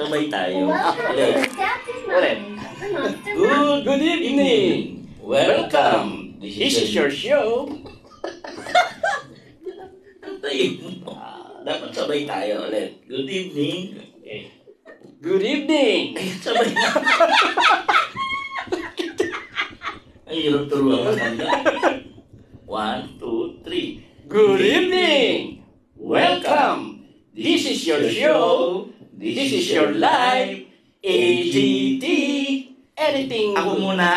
Sabay tayo. Ulit. Ulit. Good evening. Welcome. This is your show. Dapat sabay tayo ulit. Good evening. Good evening. Sabay na. Ay, hirap turuan ka. 1, 2, 3. Good evening. Welcome. This is your show. This is your life. AGT. Anything. Ako muna.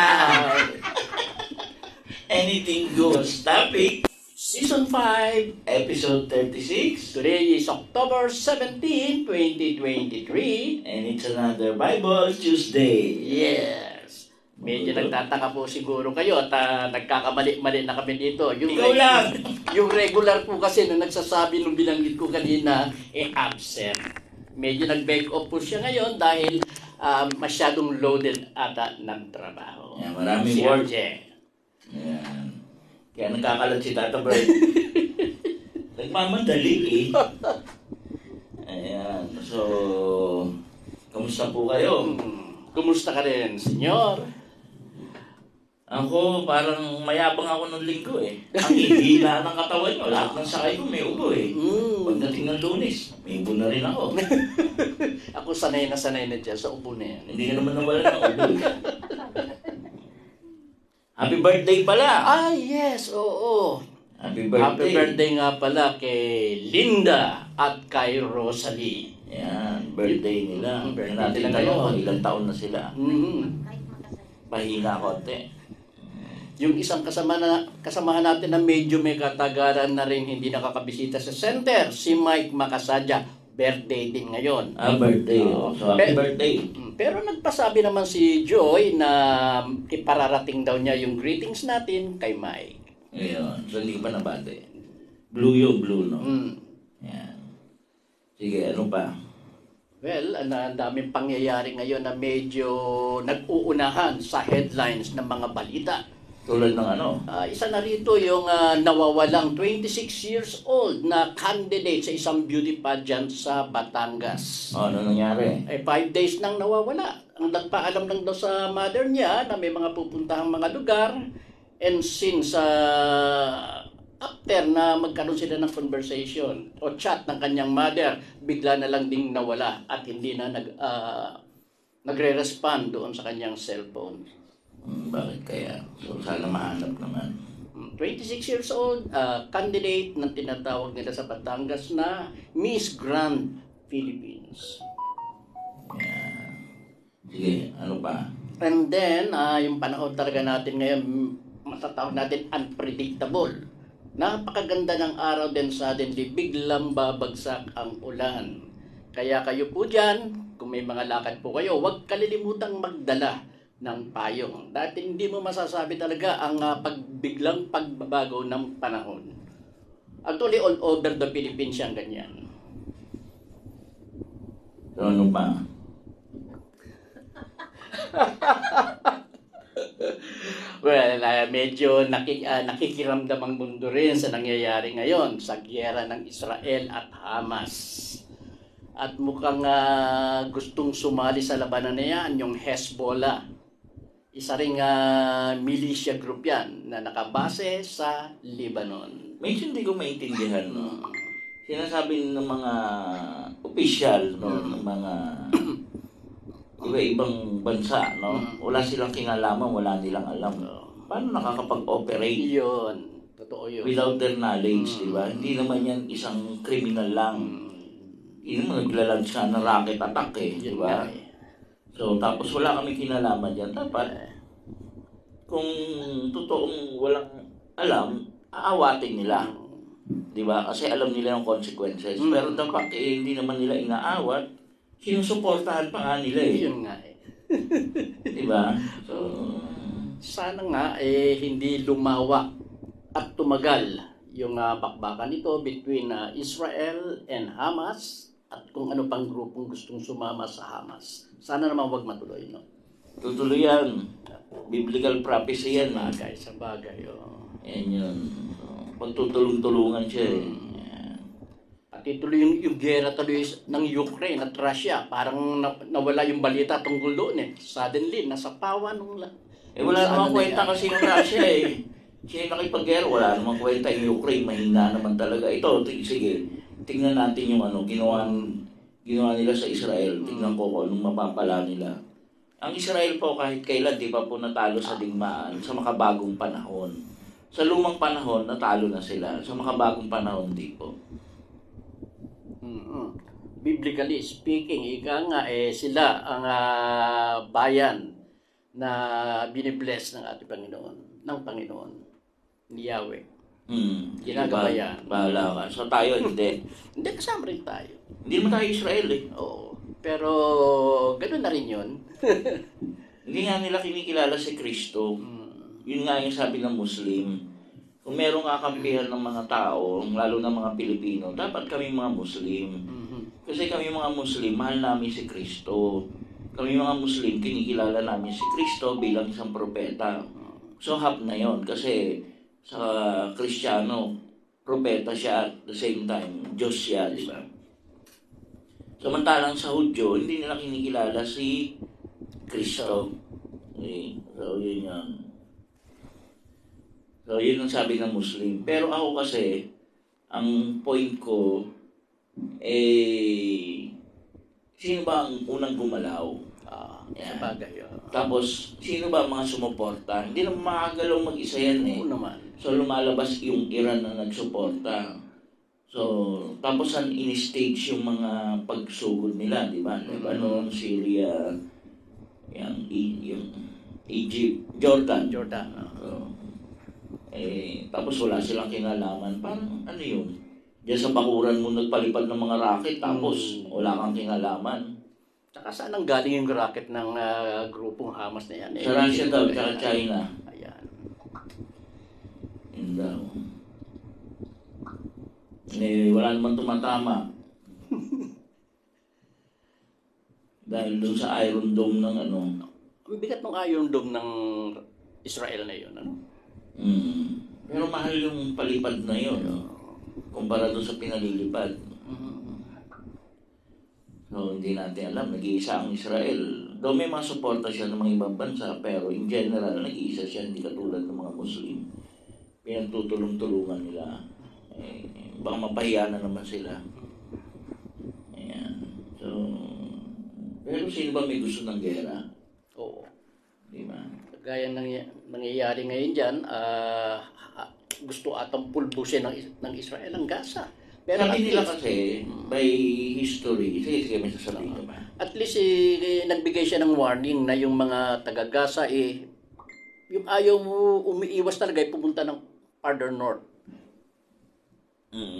Anything goes. Topic. Season 5. Episode 36. Today is October 17, 2023. And it's another Bible Tuesday. Yes. Medyo nagtataka po siguro kayo at nagkakamali-mali na kami dito. Ikaw lang. Yung regular po kasi na nagsasabi nung binanggit ko kanina, absent. Medyo nag-back off po siya ngayon dahil masyadong loaded ata ng trabaho. Yeah, maraming si work. Yan. Kaya nagkakalat si Tata Bird. Nagmamadali eh. Ayan. So, kamusta po kayo? Kumusta ka rin, senyor? Ako, parang mayabang ako ng linggo eh. Ang hihina ng katawan nyo. Lahat ng sakay ko may ubo eh. Pagdating ng Lunes, may ubo na rin ako. Ako sanay na dyan sa ubo na yan. Hindi ka naman nawala ng ubo. Happy birthday pala! Ah, yes, oo. Happy birthday. Happy birthday nga pala kay Linda at kay Rosalie. Yan, birthday nila. Birthday Natin nila tayo, ngayon. ilang taon na sila. Pahina konti. Yung isang kasamahan natin na medyo may katagalan na rin hindi nakakabisita sa center, si Mike Makasadya. Birthday din ngayon. Birthday. So, happy birthday. Pero nagpasabi naman si Joy na ipararating daw niya yung greetings natin kay Mike. Ayun. So, hindi ka pa nabate. Blue yung blue, no? Yan. Sige, ano pa? Well, ang daming pangyayari ngayon na medyo nag-uunahan sa headlines ng mga balita. Tulad ng ano? Isa na rito yung nawawalang 26 years old na candidate sa isang beauty pageant sa Batangas. Ano nangyari? 5 days nang nawawala. Ang nagpaalam lang daw sa mother niya na may mga pupuntahang mga lugar. And since after na magkaroon sila ng conversation o chat ng kanyang mother, bigla na lang ding nawala at hindi na nagre-respond doon sa kanyang cellphone. Bakit kaya? So, sana mahanap naman. 26 years old, candidate ng tinatawag nila sa Batangas na Miss Grand Philippines. Yeah. Sige, ano pa? And then, yung panahon talaga natin ngayon, matatawag natin unpredictable. Napakaganda ng araw din suddenly, biglang babagsak ang ulan. Kaya kayo po dyan, kung may mga lakad po kayo, huwag kalilimutang magdala ng payong. Dati hindi mo masasabi talaga ang biglang pagbabago ng panahon. Actually, all over the Philippines yan ganyan. So, ano pa? Well, medyo nakikiramdam ang mundo rin sa nangyayari ngayon sa giyera ng Israel at Hamas. At mukhang gustong sumali sa labanan na yan, yung Hezbollah. Isa ring militia group yan na nakabase sa Lebanon. Medyo hindi ko maintindihan, no? Sinasabi ng mga opisyal, no? Ng mga iba-ibang bansa, no? Wala silang kinalaman, wala nilang alam. Paano nakakapag-operate? Yun. Totoo yun. Without their knowledge, di ba? Hindi naman yan isang kriminal lang. Hindi naman naglalunch ka ng rocket attack eh, di ba? So, tapos wala kami kinalaman dyan. Dapat, kung totoong walang alam, aawatin nila. Di ba? Kasi alam nila yung consequences. Pero dapat hindi naman nila inaawat. Sinusuportahan pa nga nila eh. Yun nga eh. Di ba? So, sana nga hindi lumawak at tumagal yung bakbakan nito between Israel and Hamas at kung ano pang grupong gustong sumama sa Hamas. Sana naman wag matuloy, no? tutuloy yan. Biblical prophecy yan. Bagay sa bagay, oh. Yan yun. Pagtutulong-tulungan siya eh. Pati Pati tuloy yung gera tuloy ng Ukraine at Russia. Parang nawala yung balita tungkol doon eh. Suddenly, nasa pawa nung... Wala sa namang ano na kwenta yan. kasi ng Russia eh. Siya yung nakipaggera, wala namang kwenta yung Ukraine, mahina naman talaga. Ito, sige, tingnan natin yung ginawa nila sa Israel. Tingnan ko kung anong mapapala nila. Ang Israel po kahit kailan di pa po natalo sa digmaan sa makabagong panahon. Sa lumang panahon, natalo na sila. Sa makabagong panahon, di po. Biblically speaking, ika nga sila ang bayan na binibless ng ating Panginoon, ng Panginoon, ni Yahweh. Ginagawa yan. Bahala ka. So tayo, hindi. Hindi, kasama rin tayo. Hindi naman tayo Israel eh. Oo. Pero, gano'n na rin yun. Hindi nga nila kinikilala si Kristo. Yun nga yung sabi ng Muslim. Kung merong kakampihan ng mga tao, lalo ng mga Pilipino, dapat kami mga Muslim. Kasi kami mga Muslim, mahal namin si Kristo. Kami mga Muslim, kinikilala namin si Kristo bilang isang propeta. So hap na yon kasi sa Kristiyano, propeta siya at the same time, Diyos siya, di ba? Samantalang sa Hudyo, hindi nila kinikilala si Kristo. Okay. So yun yan. So yun ang sabi ng Muslim. Pero ako kasi, ang point ko, sino ba ang unang gumalaw? Sa bagay. Tapos, sino ba ang mga sumuporta? Hindi naman makagalaw mag-isa yan eh. Oo naman. So, lumalabas yung Iran na nagsuporta. So, tapos in-stage yung mga pagsugod nila, di ba? Lebanon, Syria, yung Egypt, Jordan. Tapos wala silang kinalaman. Parang ano yun? Diyan sa bakuran mo nagpalipad ng mga rocket, tapos wala kang kinalaman. Tsaka saan ang galing yung rocket ng grupong Hamas na yan? Sa Russia daw, tsaka China. Ayan. Yun daw. Wala naman tumatama. Dahil doon sa Iron Dome ng ano. Ang bigat ng Iron Dome ng Israel na yun, ano? Pero mahal yung palipad na yun, kumpara doon sa pinalilipad. So, hindi natin alam, nag-iisa ang Israel. Though may mga suporta siya ng mga ibang bansa, pero in general, nag-iisa siya, hindi katulad ng mga Muslim. Pinagtutulong-tulungan nila. Baka mapahiya na naman sila. Ayan. So, pero sino ba may gusto ng gera? Oo. Di ba? Gaya nangyayari ngayon dyan, gusto atang pulbusin ng Israel ang Gaza. Pero sabi nila kasi, by history, sige, may sasabihin ka ba? At least nagbigay siya ng warning na yung mga taga-Gaza yung ayaw umiiwas talaga pumunta ng farther north.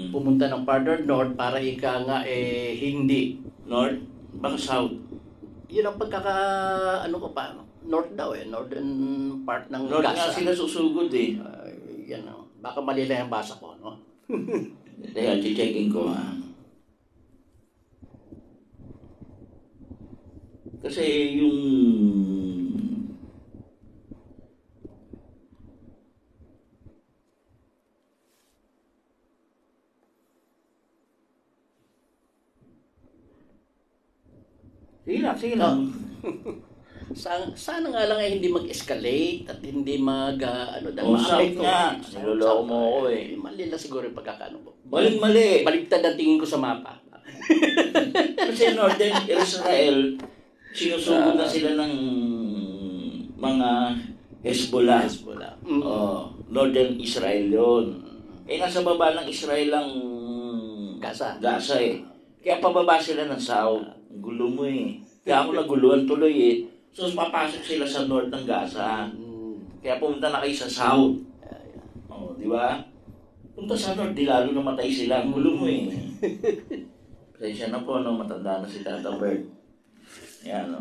Pumunta ng farther north para ika nga hindi. North? Baka south? Yun ang ano ko pa, north daw northern part ng North Gaza. nga sila susugod eh. Yan baka mali lang yung basa ko, no? Kaya checking ko ha. Kasi yung sige lang. Sana nga lang hindi mag-escalate at hindi South nga. Niloloko mo ako eh. Mali lang siguro yung pagkakaano ko. Mali. Baligtad ang tingin ko sa mapa. Kasi Northern Israel, sinusugod na sila ng mga Hezbollah. Northern Israel yun. Nasa baba ng Israel ang Gaza eh. Kaya pababa sila ng South. Gulo mo eh. Kaya ako naguluhan tuloy eh. So, papasok sila sa north ng Gaza. Kaya pumunta na kayo sa south. Di ba? Punta sa north, di lalo namatay sila. Ang gulo mo eh. Pasensya na po, matanda na si Tata Bert. Yan,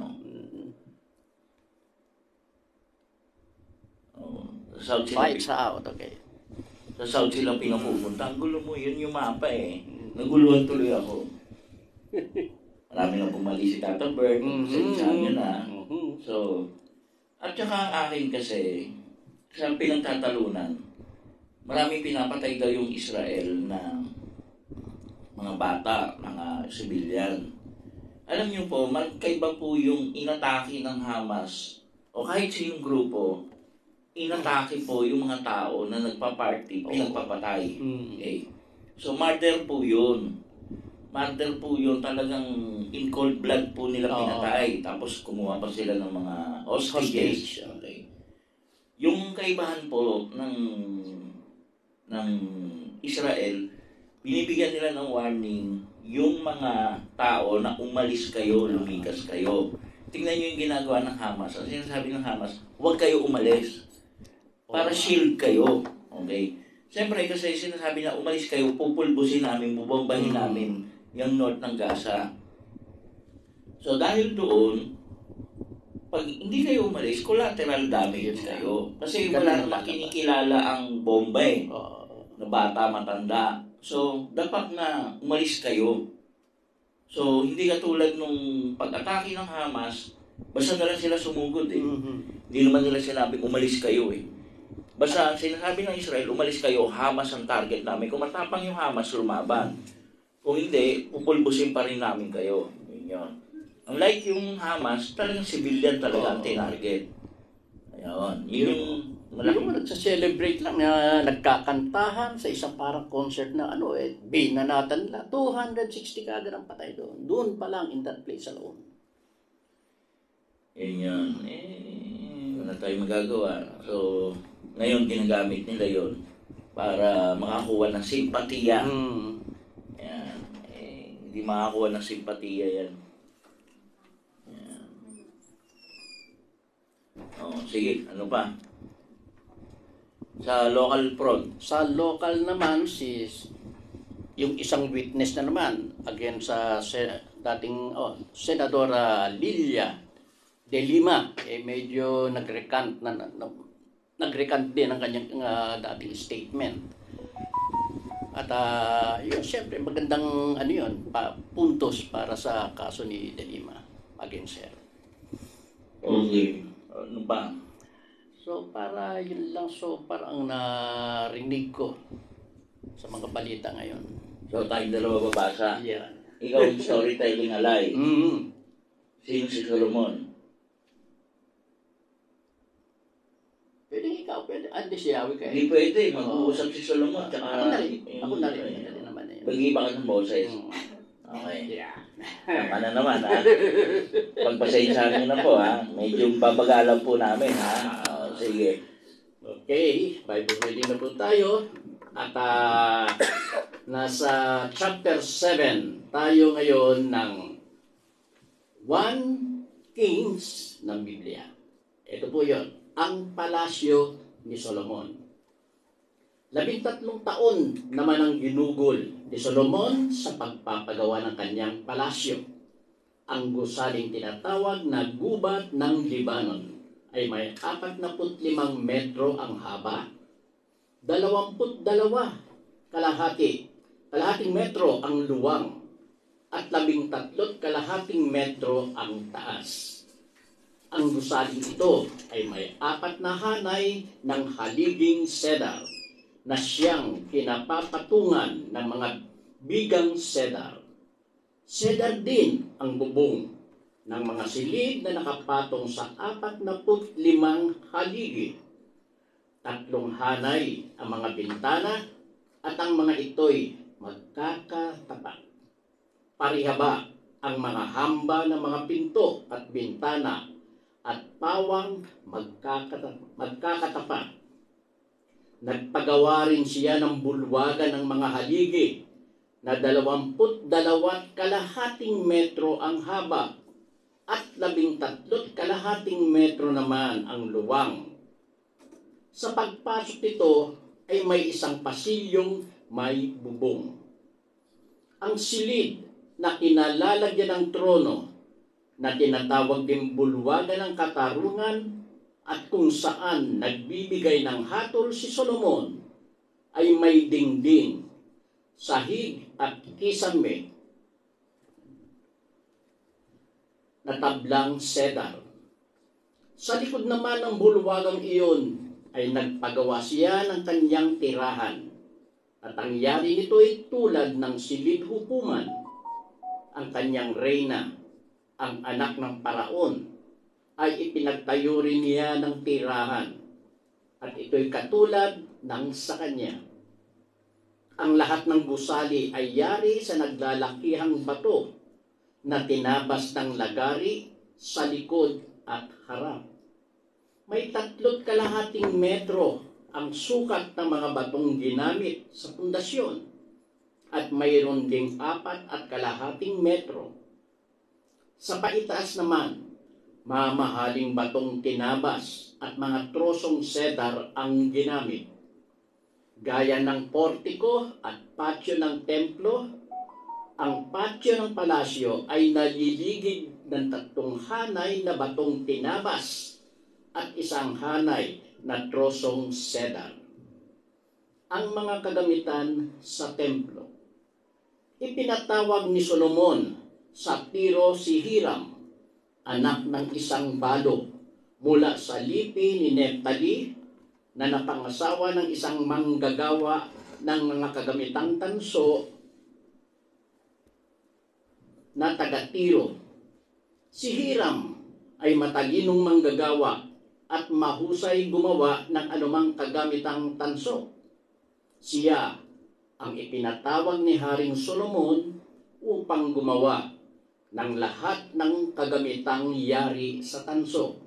Sa south sila. Fight sa out, okay. Sa south sila pinapupunta. Ang gulo mo, yun yung mapa eh. Naguluhan tuloy ako. Marami na pumali si Tata Bert. Sensyahan nyo na. So, at saka ang akin kasi, sa pinagtatalunan, maraming pinapatay daw yung Israel na mga bata, mga civilian. Alam niyo po, magkaiba po yung inatake ng Hamas o kahit sinong grupo, inatake po yung mga tao na nagpa-party, pinagpapatay. Okay. So, murder po yun. Murder po yun, talagang in cold blood po nila pinatay. Tapos kumuha pa sila ng mga hostages. Okay. Yung kaibahan po ng Israel, binibigyan nila ng warning yung mga tao na umalis kayo, lumikas kayo. Tingnan nyo yung ginagawa ng Hamas. Ang sinasabi ng Hamas, huwag kayo umalis. Para shield kayo. Okay? Siyempre, kasi sinasabi na umalis kayo, pupulbusin namin, bubombahin namin yung north ng Gaza. So dahil doon, pag hindi kayo umalis, collateral damage kayo. Kasi wala namang kinikilala ang bomba na bata, matanda. So, dapat na umalis kayo. So, hindi katulad nung pag-atake ng Hamas, basta na lang sila sumugod Hindi naman nila sinabi, umalis kayo Basta sinasabi ng Israel, umalis kayo, Hamas ang target namin. Kung matapang yung Hamas, lumaban. Kung hindi, pupulbusin pa rin namin kayo. Yun. Unlike yung Hamas, talagang civilian talaga ang tinarget. Ayun. Yun yung Yung nagsa-celebrate lang na nagkakantahan sa isang parang concert na binanatan nila. 260 kagad ang patay doon. Doon pa lang in that place alone. Yun. Wala tayong magagawa. So, ngayon ginagamit nila yon para makakuha ng simpatiya. Yan. Hindi makakuha ng simpatiya yan. Sige, ano pa? Sa local front. Sa local naman, yung isang witness na naman against sa dating Senadora Lilia de Lima, medyo nag-recant din ang kanyang dating statement. At yun, siyempre, magandang puntos para sa kaso ni de Lima against her. Okay. Ano ba? So, para yun lang. So, parang narinig ko sa mga balita ngayon. So, tayong dalawa babasa. Yeah. Ikaw yung storytelling alay. Sino si Solomon? Pwede ikaw, pwede. Andi siyawi kayo. Hindi pwede. Mag-uusap si Solomon. Ako na rin. Madali naman yun. Mag-iba ka ng boses. Okay. Yeah. Tama na naman, ha? Pagpasensyahan nyo na po, ha? Medyo babagalan po namin, ha? Sige. Okay, Bible reading na po tayo. At nasa chapter 7 tayo ngayon ng 1 Kings ng Biblia. Ito po yon, ang palasyo ni Solomon. 13 taon naman ang ginugol ni Solomon sa pagpapagawa ng kanyang palasyo. Ang gusaling tinatawag na gubat ng Libanon ay may 45 metro ang haba, 22 kalahating metro ang luwang, at 13 kalahating metro ang taas. Ang gusaling ito ay may 4 na hanay ng haliging cedar na siyang kinapapatungan ng mga bigang cedar. Cedar din ang bubong ng mga silid na nakapatong sa 45 haligi. 3 hanay ang mga bintana at ang mga ito'y magkakatapat. Parihaba ang mga hamba ng mga pinto at bintana at pawang magkakatapat. Nagpagawa rin siya ng bulwagan ng mga haligi na 22 kalahating metro ang haba at 13 kalahating metro naman ang luwang. Sa pagpasok nito ay may isang pasilyong may bubong. Ang silid na kinalalagyan ng trono na tinatawag din bulwagan ng katarungan at kung saan nagbibigay ng hatol si Solomon ay may dingding, sahig at kisame na tablang cedar. Sa likod naman ng bulwagang iyon ay nagpagawa siya ng kanyang tirahan At ang yari nito ay tulad ng silid hukuman. Ang kanyang reyna, ang anak ng paraon, ay ipinagtayo rin niya ng tirahan. At ito'y katulad ng sa kanya. Ang lahat ng gusali ay yari sa naglalakihang bato na tinabas ng lagari sa likod at harap. May 3.5 metro ang sukat ng mga batong ginamit sa pundasyon at mayroon ding 4.5 metro. Sa paitaas naman, mamahaling batong tinabas at mga trosong cedar ang ginamit. Gaya ng portiko at patio ng templo, ang patio ng palasyo ay naliligid ng 3 hanay na batong tinabas at 1 hanay na trosong cedar. Ang mga kagamitan sa templo. Ipinatawag ni Solomon sa Tiro si Hiram, anak ng isang balo mula sa lipi ni Neftali, na napangasawa ng isang manggagawa ng mga kagamitang tanso na taga-Tiro. Si Hiram ay matalinong manggagawa at mahusay gumawa ng anumang kagamitang tanso. Siya ang ipinatawag ni Haring Solomon upang gumawa ng lahat ng kagamitang yari sa tanso.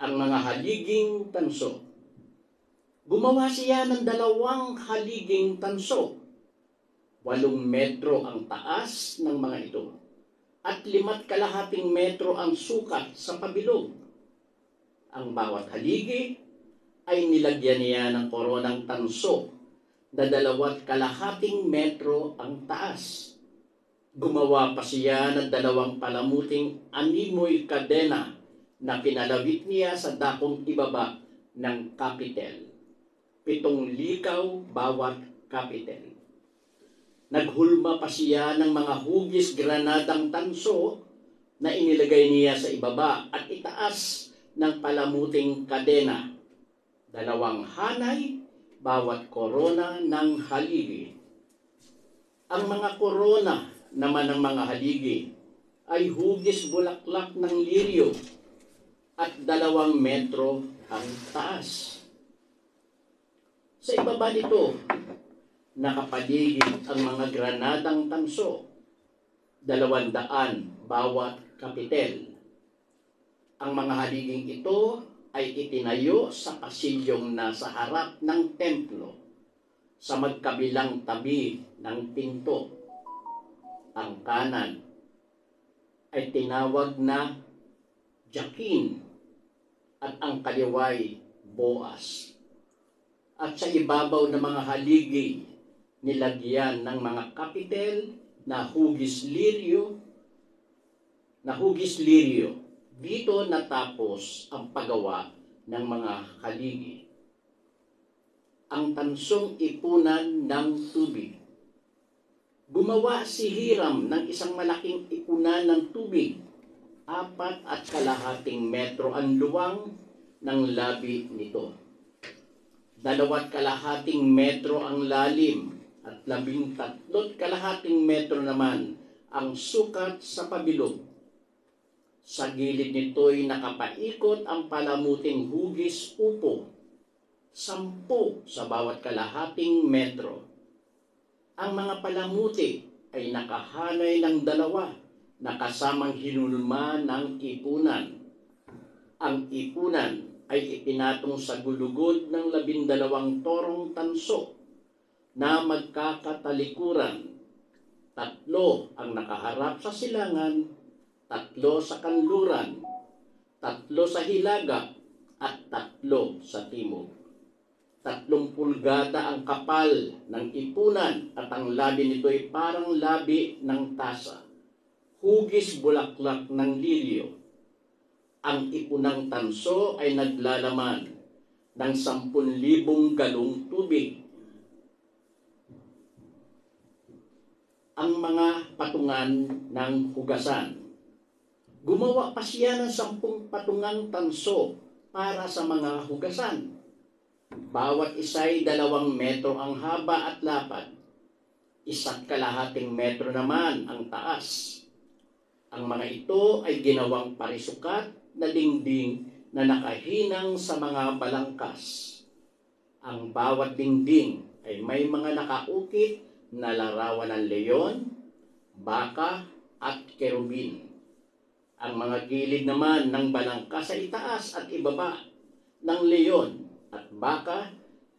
Ang mga haliging tanso. Gumawa siya ng 2 haliging tanso. 8 metro ang taas ng mga ito at 5.5 metro ang sukat sa pabilog. Ang bawat haligi ay nilagyan niya ng koronang tanso na 2.5 metro ang taas. Gumawa pa siya ng 2 palamuting animoy kadena na pinalawit niya sa dakong ibaba ng kapitel. 7 likaw bawat kapitel. Naghulma pa siya ng mga hugis granadang tanso na inilagay niya sa ibaba at itaas ng palamuting kadena. 2 hanay bawat korona ng haligi. Ang mga korona naman ng mga haligi ay hugis bulaklak ng liryo at 2 metro ang taas. Sa ibaba nito, nakapaligid ang mga granadang tanso, 200 bawat kapitel. Ang mga haliging ito ay itinayo sa pasilyong nasa harap ng templo, sa magkabilang tabi ng pinto. Ang kanan ay tinawag na Jakin at ang kaliway Boas. At sa ibabaw ng mga haligi, nilagyan ng mga kapitel na hugis liryo. Dito natapos ang paggawa ng mga haligi. Ang tansong ipunan ng tubig. Gumawa si Hiram ng isang malaking ipunan ng tubig. 4.5 metro ang luwang ng labi nito. 2.5 metro ang lalim at 13.5 metro naman ang sukat sa pabilog. Sa gilid nito'y nakapaikot ang palamuting hugis upo, 10 sa bawat 0.5 metro. Ang mga palamuti ay nakahanay ng 2 na kasamang hinulma ng ipunan. Ang ipunan ay ipinatong sa gulugod ng 12 torong tanso na magkakatalikuran. 3 ang nakaharap sa silangan, 3 sa kanluran, 3 sa hilaga, at 3 sa timog. 3 pulgada ang kapal ng ipunan at ang labi nito ay parang labi ng tasa. Hugis bulaklak ng lilyo. Ang ipunang tanso ay naglalaman ng 10,000 galong tubig. Ang mga patungan ng hugasan. Gumawa pa siya ng 10 patungang tanso para sa mga hugasan. Bawat isa'y 2 metro ang haba at lapad. 1.5 metro naman ang taas. Ang mga ito ay ginawang parisukat na dingding na nakahinang sa mga balangkas. Ang bawat dingding ay may mga nakaukit na larawan ng leon, baka at kerubin. Ang mga gilid naman ng balangkas ay itaas at ibaba ng leon at baka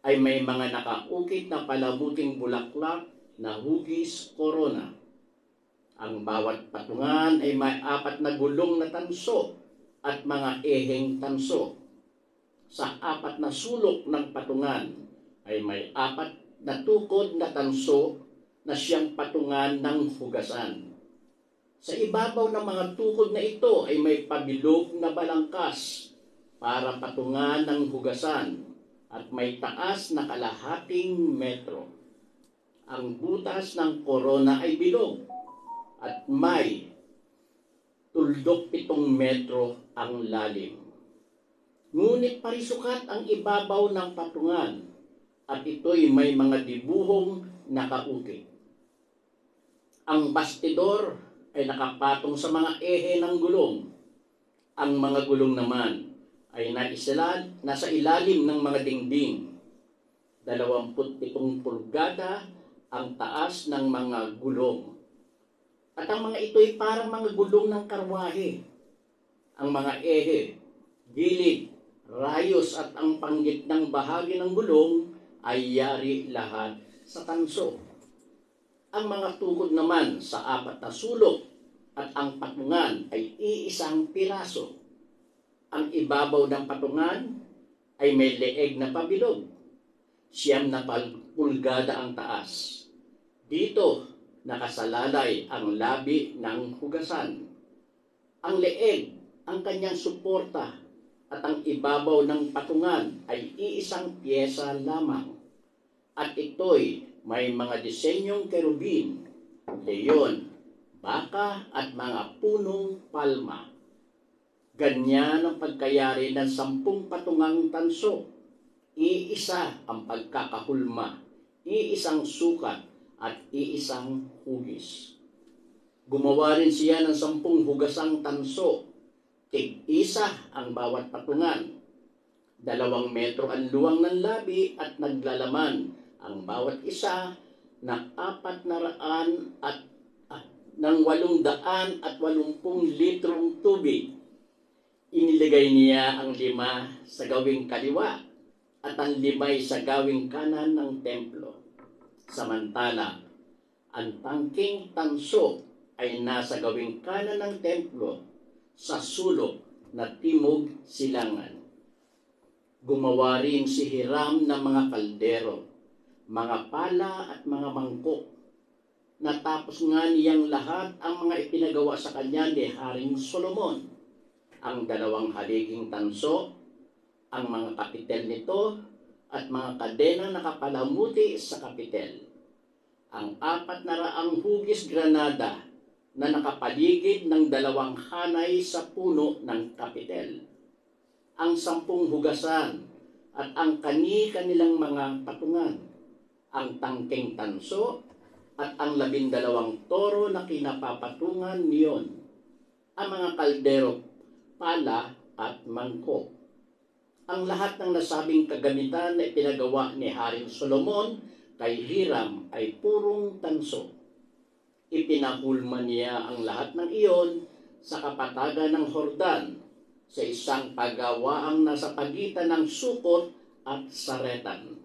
ay may mga nakaukit na palamuting bulaklak na hugis korona. Ang bawat patungan ay may 4 na gulong na tanso at mga eheng tanso. Sa 4 na sulok ng patungan ay may 4 na tukod na tanso na siyang patungan ng hugasan. Sa ibabaw ng mga tukod na ito ay may pabilog na balangkas para patungan ng hugasan at may taas na 0.5 metro. Ang butas ng korona ay bilog at may 17 metro ang lalim. Ngunit parisukat ang ibabaw ng patungan at ito'y may mga dibuhong nakaukit. Ang bastidor ay nakapatong sa mga ehe ng gulong. Ang mga gulong naman ay nasa ilalim ng mga dingding. 27 pulgada ang taas ng mga gulong. At ang mga ito'y parang mga gulong ng karwahe. Ang mga ehe, gilid, rayos at ang panggitnang bahagi ng gulong ay yari lahat sa tanso. Ang mga tukod naman sa 4 na sulok at ang patungan ay iisang piraso. Ang ibabaw ng patungan ay may leeg na pabilog. 9 na pulgada ang taas. Dito nakasalalay ang labi ng hugasan. Ang leeg, ang kanyang suporta at ang ibabaw ng patungan ay iisang piyesa lamang. At ito'y may mga disenyong kerubin, leon, baka at mga punong palma. Ganyan ang pagkayari ng 10 patungang tanso. Iisa ang pagkakahulma, iisang sukat at iisang hugis. Gumawa rin siya ng 10 hugasang tanso. Tig-isa ang bawat patungan. 2 metro ang luwang ng labi at naglalaman ang bawat isa na 880 litrong tubig. Iniligay niya ang 5 sa gawing kaliwa at ang 5 sa gawing kanan ng templo. Samantala, ang tangking tanso ay nasa gawing kanan ng templo sa sulok na timog silangan. Gumawa rin si Hiram ng mga kaldero, mga pala at mga mangkok. Natapos nga niyang lahat ang mga ipinagawa sa kanya ni Haring Solomon. Ang 2 haliging tanso, ang mga kapitel nito at mga kadena nakapalamuti sa kapitel. Ang 400 hugis granada na nakapaligid ng 2 hanay sa puno ng kapitel. Ang 10 hugasan at ang kani-kanilang mga patungan, ang tangking tanso at ang 12 toro na kinapapatungan niyon, ang mga kaldero, pala at mangkok. Ang lahat ng nasabing kagamitan na ipinagawa ni Haring Solomon kay Hiram ay purong tanso. Ipinahulma niya ang lahat ng iyon sa kapatagan ng Hordan sa isang pagawaang nasa pagitan ng Sukot at Saretan.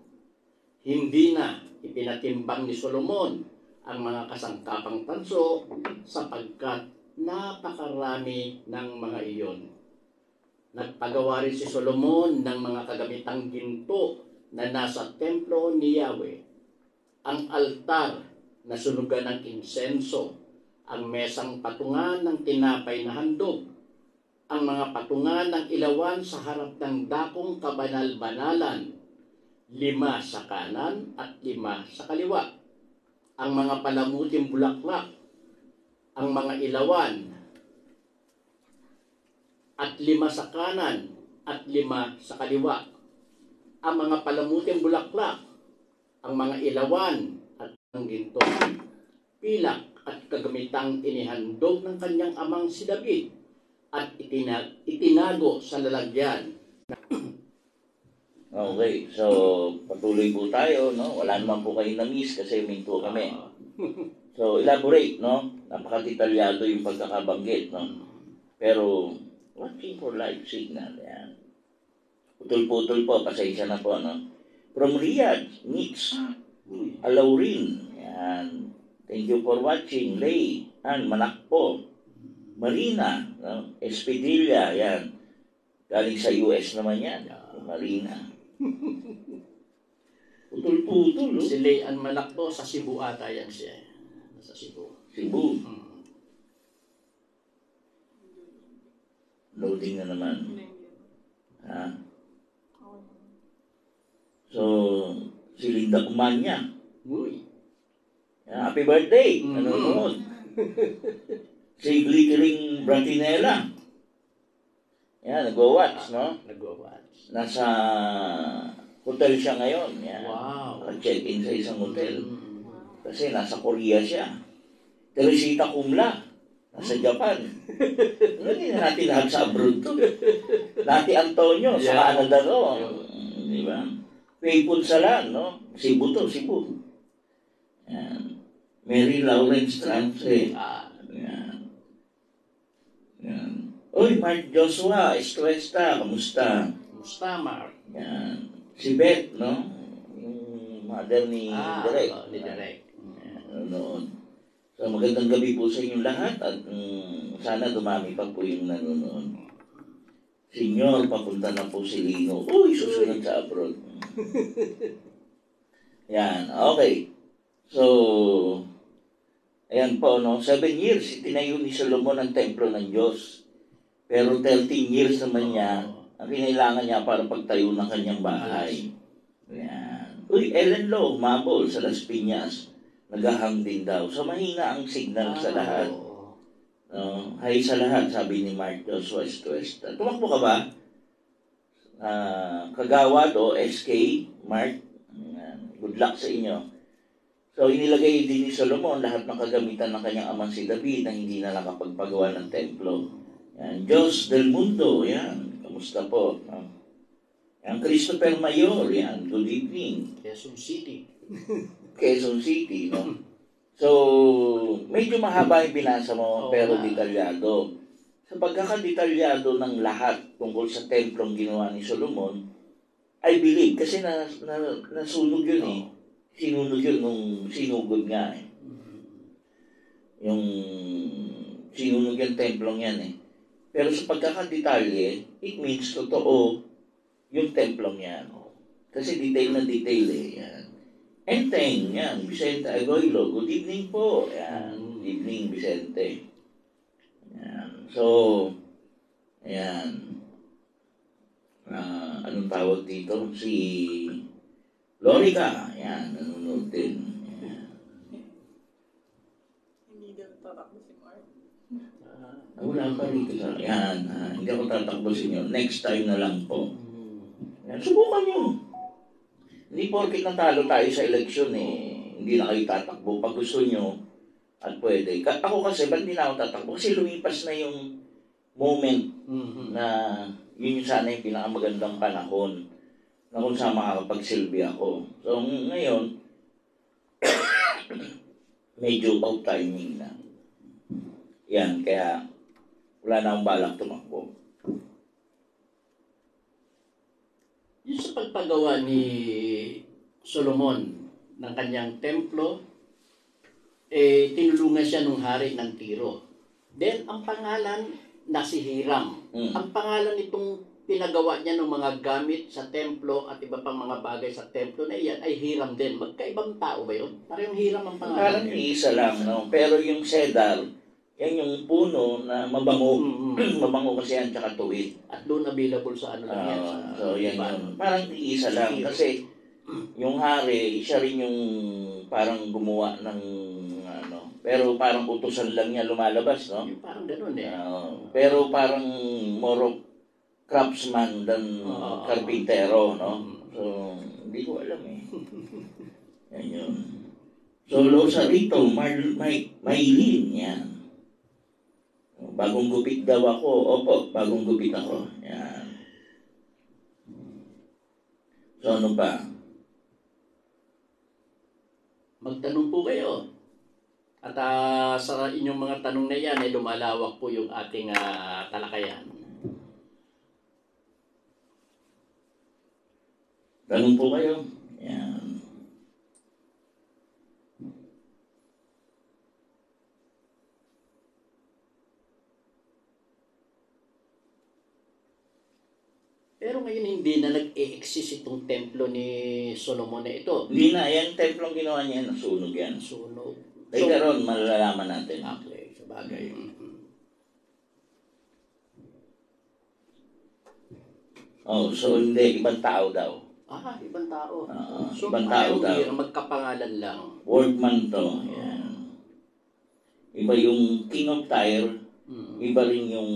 Hindi na ipinatimbang ni Solomon ang mga kasangkapang tanso sapagkat napakarami ng mga iyon. Nagpagawa rin si Solomon ng mga kagamitang ginto na nasa templo ni Yahweh. Ang altar na sunugan ng insenso, ang mesang patungan ng tinapay na handog, ang mga patungan ng ilawan sa harap ng dakong kabanal-banalan, 5 sa kanan at 5 sa kaliwa, ang mga palamuting bulaklak, ang mga ilawan, at 5 sa kanan at 5 sa kaliwa, ang mga palamuting bulaklak, ang mga ilawan at ang ginto, pilak at kagamitang inihandog ng kanyang amang si David at itinago sa lalagyan. Okay, so patuloy po tayo, no? Wala naman po kayo na-miss kasi minto kami. So, elaborate, no? Napaka-detalyado yung pagkakabanggit, no? Pero, watching for life signal, yan. Putol-putol po, pasensya na po, no? From Riyadh, Nix, Alaurin, yan. Thank you for watching, Lay, Manakpo, Marina, no? Espedilla, yan. Galing sa US naman yan, Marina. Putol-putol, no? Si Leanne Manakpo, sa Cebu ata yan siya. Sa Cebu. Cebu. Loading na naman. Ha? So, si Linda Umanya. Uy. Yeah, happy birthday! Nanonood. Si Glittering Bratinella. Yan, nag-watch, no? Nag-watch. Nasa hotel siya ngayon. Yan. Wow. Check-in sa isang hotel. Kasi nasa Korea siya. Teresita Kumla. Nasa Japan. Hindi na natin lahat sa abroad to. Nati Antonio, sa Canada to. Di ba? Faithful Salan, no? Cebu to, Cebu. Yan. Mary Lawrence Trance. Yan. Yan. Uy, Mark Joshua, Estuesta, kamusta? Kamusta, Mark? Yan. Si Beth, no? Yung mother ni Derek. Ni Derek. Noon. So, magandang gabi po sa inyong lahat at sana dumami pa po yung nanonood. Senyor, papunta na po si Lino. Uy, susunod sa abroad. Yan, okay. So, ayan po, no? 7 years, itinayo ni Solomon ang templo ng Diyos. Pero 13 years naman niya, ang kinailangan niya para pagtayo ng kanyang bahay. Yan. Uy, Ellen Lowe, Mabol sa Las Piñas. Naghahang din daw. So, mahina ang signal sa lahat. Hi sa lahat, sabi ni Mark Joshua Estuesta. Tumakbo ka ba? Kagawad o SK, Mark, good luck sa inyo. So, inilagay din ni Solomon lahat ng kagamitan ng kanyang amang si David na hindi na nakapagpagawa ng templo. Yan. Diyos del Mundo, yan. Kamusta po? Yan. Christopher Mayor, yan. Good evening. Quezon City. Quezon City, no? So, medyo mahaba yung binasa mo, pero detalyado. Sa pagkakadetalyado ng lahat tungkol sa templong ginawa ni Solomon, I believe, kasi nasunog yun eh. Sinunog yun nung sinugod nga eh. Yung sinunog yung templong yan eh. Pero sa pagkakadetalye, it means totoo yung templong yan. Kasi detail na detail eh. Yan. Enteng, yan, Vicente Agoylo. Good evening po. Yan, good evening, Vicente. Yan. So, ayan. Anong tawag dito? Si Lorica. Yan, nanonood din. Yan. Hindi daw tatakbo si Mark. Wala pa rito sa... Yan, hindi ako tatakbo sa inyo. Next time na lang po. Yan, subukan nyo. Hindi porkit natalo tayo sa eleksyon eh, hindi na kayo tatakbo. Pag gusto nyo, at pwede. Ako kasi, ba't hindi na ako tatakbo? Kasi lumipas na yung moment na yun yung sana yung pinakamagandang panahon na kung saan makakapagsilbi ako. So, ngayon, medyo out timing na. Yan, kaya wala na akong balak tumakbo. Yung sa pagpagawa ni Solomon ng kanyang templo, tinulungan siya nung hari ng Tiro. Then, ang pangalan na si Hiram. Ang pangalan nitong pinagawa niya ng mga gamit sa templo at iba pang mga bagay sa templo na iyan ay Hiram din. Magkaibang tao ba yun? Parang Hiram ang pangalan. Parang isa lang, no? Pero yung cedar, yan yung puno na mabango. Mabango kasi yan, tsaka tuwid. At doon available sa ano lang yan. So, yan yun. Parang isa lang. Kasi yung hari, siya rin yung parang gumawa ng ano. Pero parang utusan lang niya lumalabas, no? Yung parang ganun eh. Pero parang more of craftsman than carpintero, no? So, So, hindi ko alam eh. Yan yun. So, Rosarito, Maylin, yan. Bagong gupit daw ako. Opo, bagong gupit ako. Yan. So, ano pa? Magtanong po kayo. At sa inyong mga tanong na yan, ay lumalawak po yung ating talakayan. Tanong po kayo. Yan. Pero ngayon hindi na nag-e-exist itong templo ni Solomon na ito. Hindi na, yan templong ginawa niya, nasunog yan. Sunog. Later on, malalaman natin. Okay, sa bagay. Oh, so hindi, ibang tao daw. Ibang tao. So, Ibang tao daw. Magkapangalan lang. Workman to. Yan. Iba yung King of Tyre, iba rin yung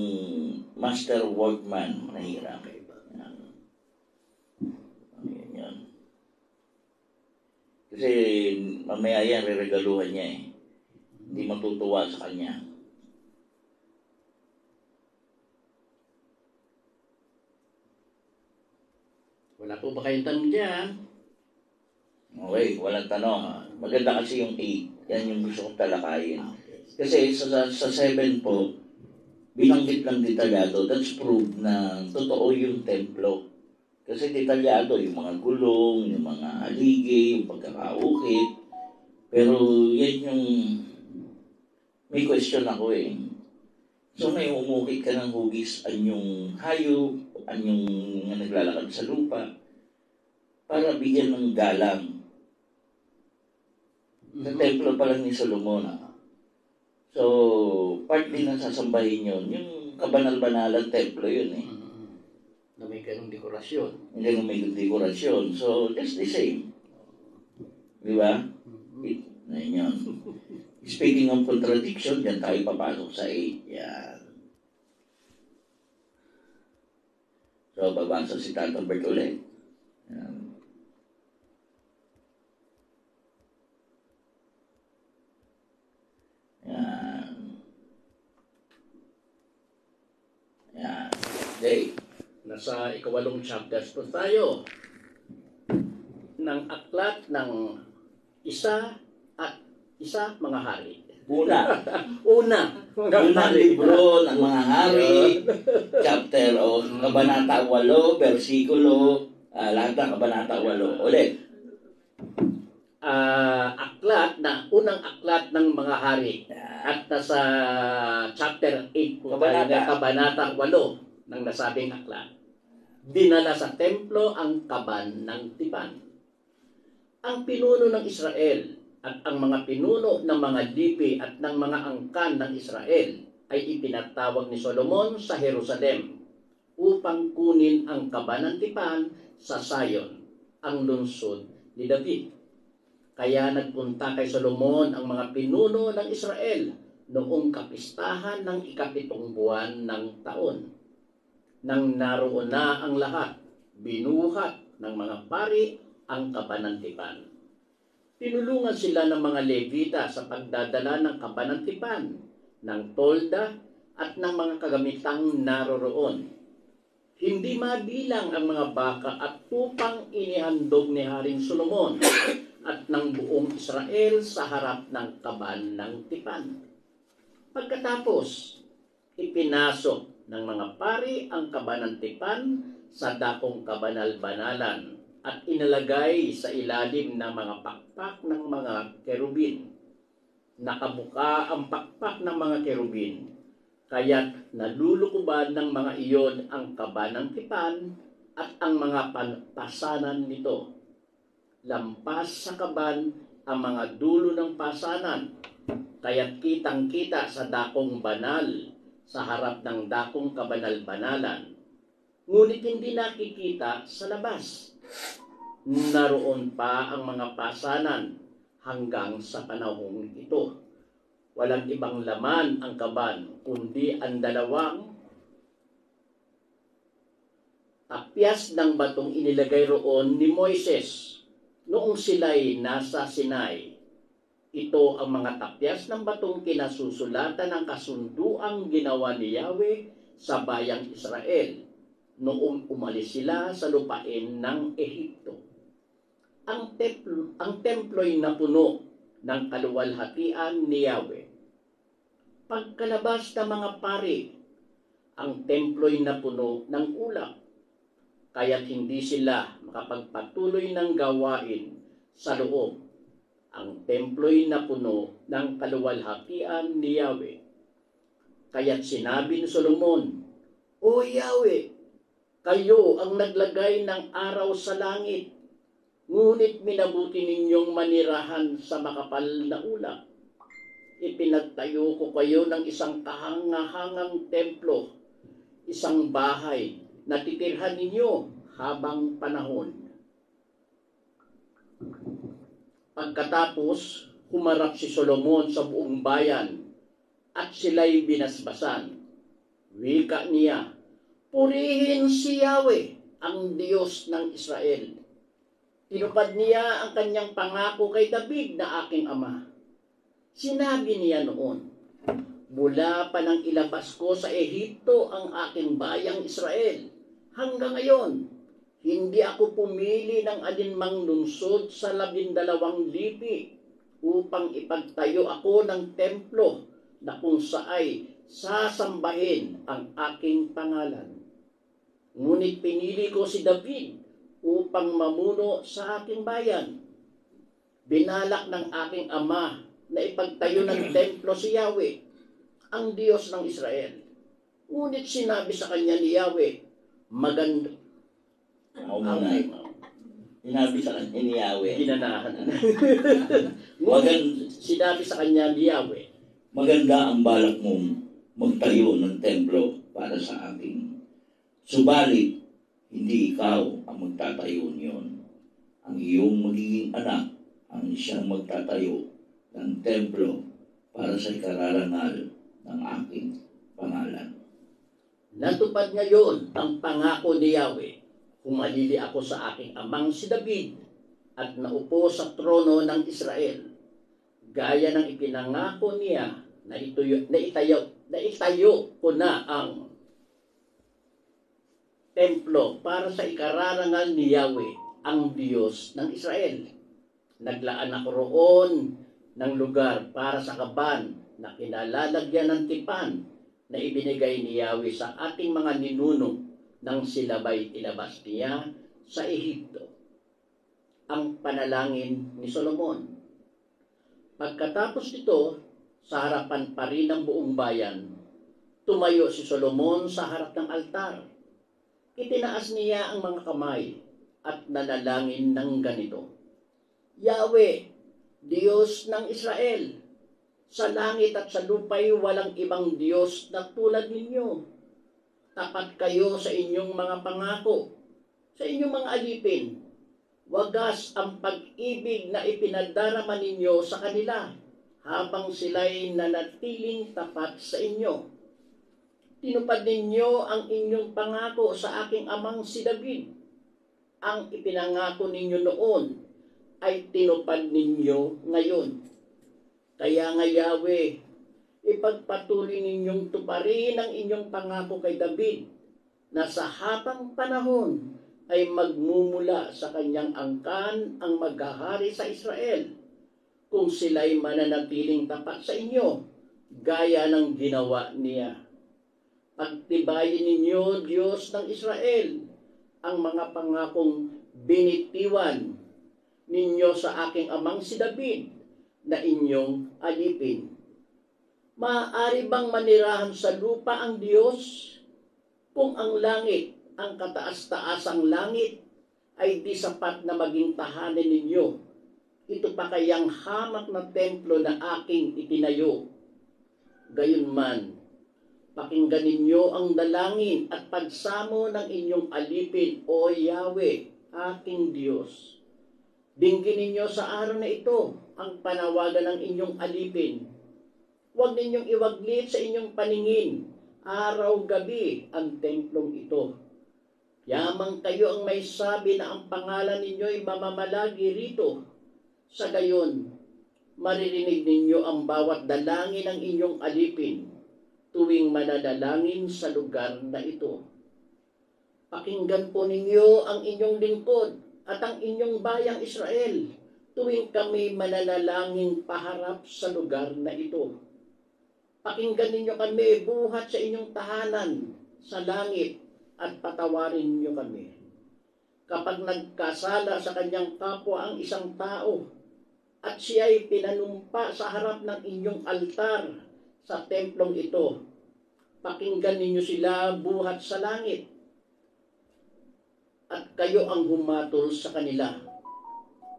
Master Workman. Nahirap. Yan. Yan yan. Kasi mamaya yan, reregaluhan niya eh. Hindi matutuwa sa kanya. Wala po ba kayong tanong dyan? Okay, walang tanong. Maganda kasi yung 8. Yan yung gusto kong talakayin. Kasi sa 7 po, binanggit lang detalyado. That's proof na totoo yung templo. Kasi detalyado yung mga gulong, yung mga haligi, yung pagkakaukit. Pero yan yung may question ako eh. So may umukit ka ng hugis anyong hayop, anyong naglalakad sa lupa para bigyan ng galang. Sa templo pa lang ni Solomon. So, partly na sasambahin yun. Yung kabanal-banalang templo yun eh. Na may ganong dekorasyon. Hindi na may dekorasyon. So, that's the same. Di ba? Ayun yun. Speaking of contradiction, dyan tayo papasok sa 8. Yan. So, babasa si Tata Bert ulit. Yan. Yan. Yan. Okay. Nasa 8 chapters po tayo ng aklat ng isa mga hari. Una. Unang Libro ng mga hari, chapter o kabanata 8, versikulo, lahat ng kabanata 8. Ulit. Unang aklat ng mga hari. At nasa chapter 8 po tayo ng kabanata 8 ng nasabing aklat. Dinala sa templo ang kaban ng tipan. Ang pinuno ng Israel at ang mga pinuno ng mga lipi at ng mga angkan ng Israel ay ipinatawag ni Solomon sa Jerusalem upang kunin ang kaban ng tipan sa Sion, ang lungsod ni David. Kaya nagpunta kay Solomon ang mga pinuno ng Israel noong kapistahan ng 7 buwan ng taon. Nang naroon na ang lahat, binuhat ng mga pari ang kaban ng tipan. Tinulungan sila ng mga Levita sa pagdadala ng kaban ng tipan, ng tolda at ng mga kagamitang naroroon. Hindi mabilang ang mga baka at upang inihandog ni Haring Solomon at ng buong Israel sa harap ng kaban ng tipan. Pagkatapos, ipinasok ng mga pari ang kaban ng tipan sa dakong kabanal-banalan at inalagay sa ilalim ng mga pakpak ng mga kerubin. Nakabuka ang pakpak ng mga kerubin, kaya't nalulukuban ng mga iyon ang kaban ng tipan at ang mga pasanan nito. Lampas sa kaban ang mga dulo ng pasanan, kaya't kitang-kita sa dakong banal sa harap ng dakong kabanal-banalan. Ngunit hindi nakikita sa labas. Naroon pa ang mga pasanan hanggang sa panahong ito. Walang ibang laman ang kaban, kundi ang dalawang tapyas ng batong inilagay roon ni Moises noong sila'y nasa Sinai. Ito ang mga tapyas ng batong kinasusulatan ng kasunduang ginawa ni Yahweh sa bayang Israel noong umalis sila sa lupain ng Ehipto. Ang templo'y napuno ng kaluwalhatian ni Yahweh. Pagkalabas ng mga pari, ang templo'y napuno ng ulap, kaya't hindi sila makapagpatuloy ng gawain sa loob. Ang templo'y napuno ng kaluwalhatian ni Yahweh. Kaya't sinabi ni Solomon, O Yahweh, kayo ang naglagay ng araw sa langit, ngunit minabuti ninyong manirahan sa makapal na ulap. Ipinagtayo ko kayo ng isang kahangahangang templo, isang bahay na titirhan ninyo habang panahon. Pagkatapos, humarap si Solomon sa buong bayan at sila'y binasbasan. Wika niya, purihin si Yahweh, ang Diyos ng Israel. Tinupad niya ang kanyang pangako kay David na aking ama. Sinabi niya noon, mula pa nang ilabas ko sa Ehipto ang aking bayang Israel, hanggang ngayon, hindi ako pumili ng alinmang lungsod sa 12 lipi upang ipagtayo ako ng templo na kung saay sasambahin ang aking pangalan. Ngunit pinili ko si David upang mamuno sa aking bayan. Binalak ng aking ama na ipagtayo ng templo si Yahweh, ang Diyos ng Israel. Ngunit sinabi sa kanya ni Yahweh, maganda. Sinabi sa kanya ni Yahweh. Ginanahan. Ngunit sinabi sa kanya ni Yahweh, maganda ang balak mong magtayo ng templo para sa akin. Subalit, hindi ikaw ang magtatayo niyon. Ang iyong magiging anak ang siyang magtatayo ng templo para sa ikararangal ng aking pangalan. natupad ngayon ang pangako ni Yahweh. Humalili ako sa aking amang si David at naupo sa trono ng Israel. Gaya ng ipinangako niya na itayo ko na ang templo para sa ikararangal ni Yahweh, ang Diyos ng Israel. Naglaan ako roon ng lugar para sa kaban na kinalalagyan ng tipan na ibinigay ni Yahweh sa ating mga ninuno nang sila'y ilabas niya sa Ehipto. Ang panalangin ni Solomon. Pagkatapos nito, sa harapan pa rin ng buong bayan, tumayo si Solomon sa harap ng altar. Itinaas niya ang mga kamay at nanalangin ng ganito, Yahweh, Diyos ng Israel, sa langit at sa lupa'y walang ibang Diyos na tulad ninyo. Tapat kayo sa inyong mga pangako, sa inyong mga alipin. Wagas ang pag-ibig na ipinadarama ninyo sa kanila habang sila'y nanatiling tapat sa inyo. Tinupad ninyo ang inyong pangako sa aking amang si David. Ang ipinangako ninyo noon ay tinupad ninyo ngayon. Kaya nga Yahweh, ipagpatuloy ninyong tuparin ang inyong pangako kay David na sa habang panahon ay magmumula sa kanyang angkan ang maghahari sa Israel kung sila'y mananatiling tapat sa inyo gaya ng ginawa niya. Pagtibayin ninyo, Diyos ng Israel, ang mga pangakong binitiwan ninyo sa aking amang si David na inyong alipin. Maaari bang manirahan sa lupa ang Diyos kung ang langit, ang kataas-taasang langit, ay di sapat na maging tahanan ninyo? Ito pa kayang hamak na templo na aking itinayo. Gayunman, pakinggan ninyo ang dalangin at pagsamo ng inyong alipin, O Yahweh, aking Diyos. Dinggin ninyo sa araw na ito ang panawagan ng inyong alipin. Huwag ninyong iwaglit sa inyong paningin, araw-gabi ang templong ito. Yamang kayo ang may sabi na ang pangalan ninyo ay mamamalagi rito. Sa gayon, maririnig ninyo ang bawat dalangin ng inyong alipin tuwing manadalangin sa lugar na ito. Pakinggan po ninyo ang inyong lingkod at ang inyong bayang Israel tuwing kami mananalangin paharap sa lugar na ito. Pakinggan ninyo kami buhat sa inyong tahanan sa langit at patawarin niyo kami. Kapag nagkasala sa kanyang kapwa ang isang tao at siya'y pinanumpa sa harap ng inyong altar sa templong ito, pakinggan ninyo sila buhat sa langit at kayo ang humatol sa kanila.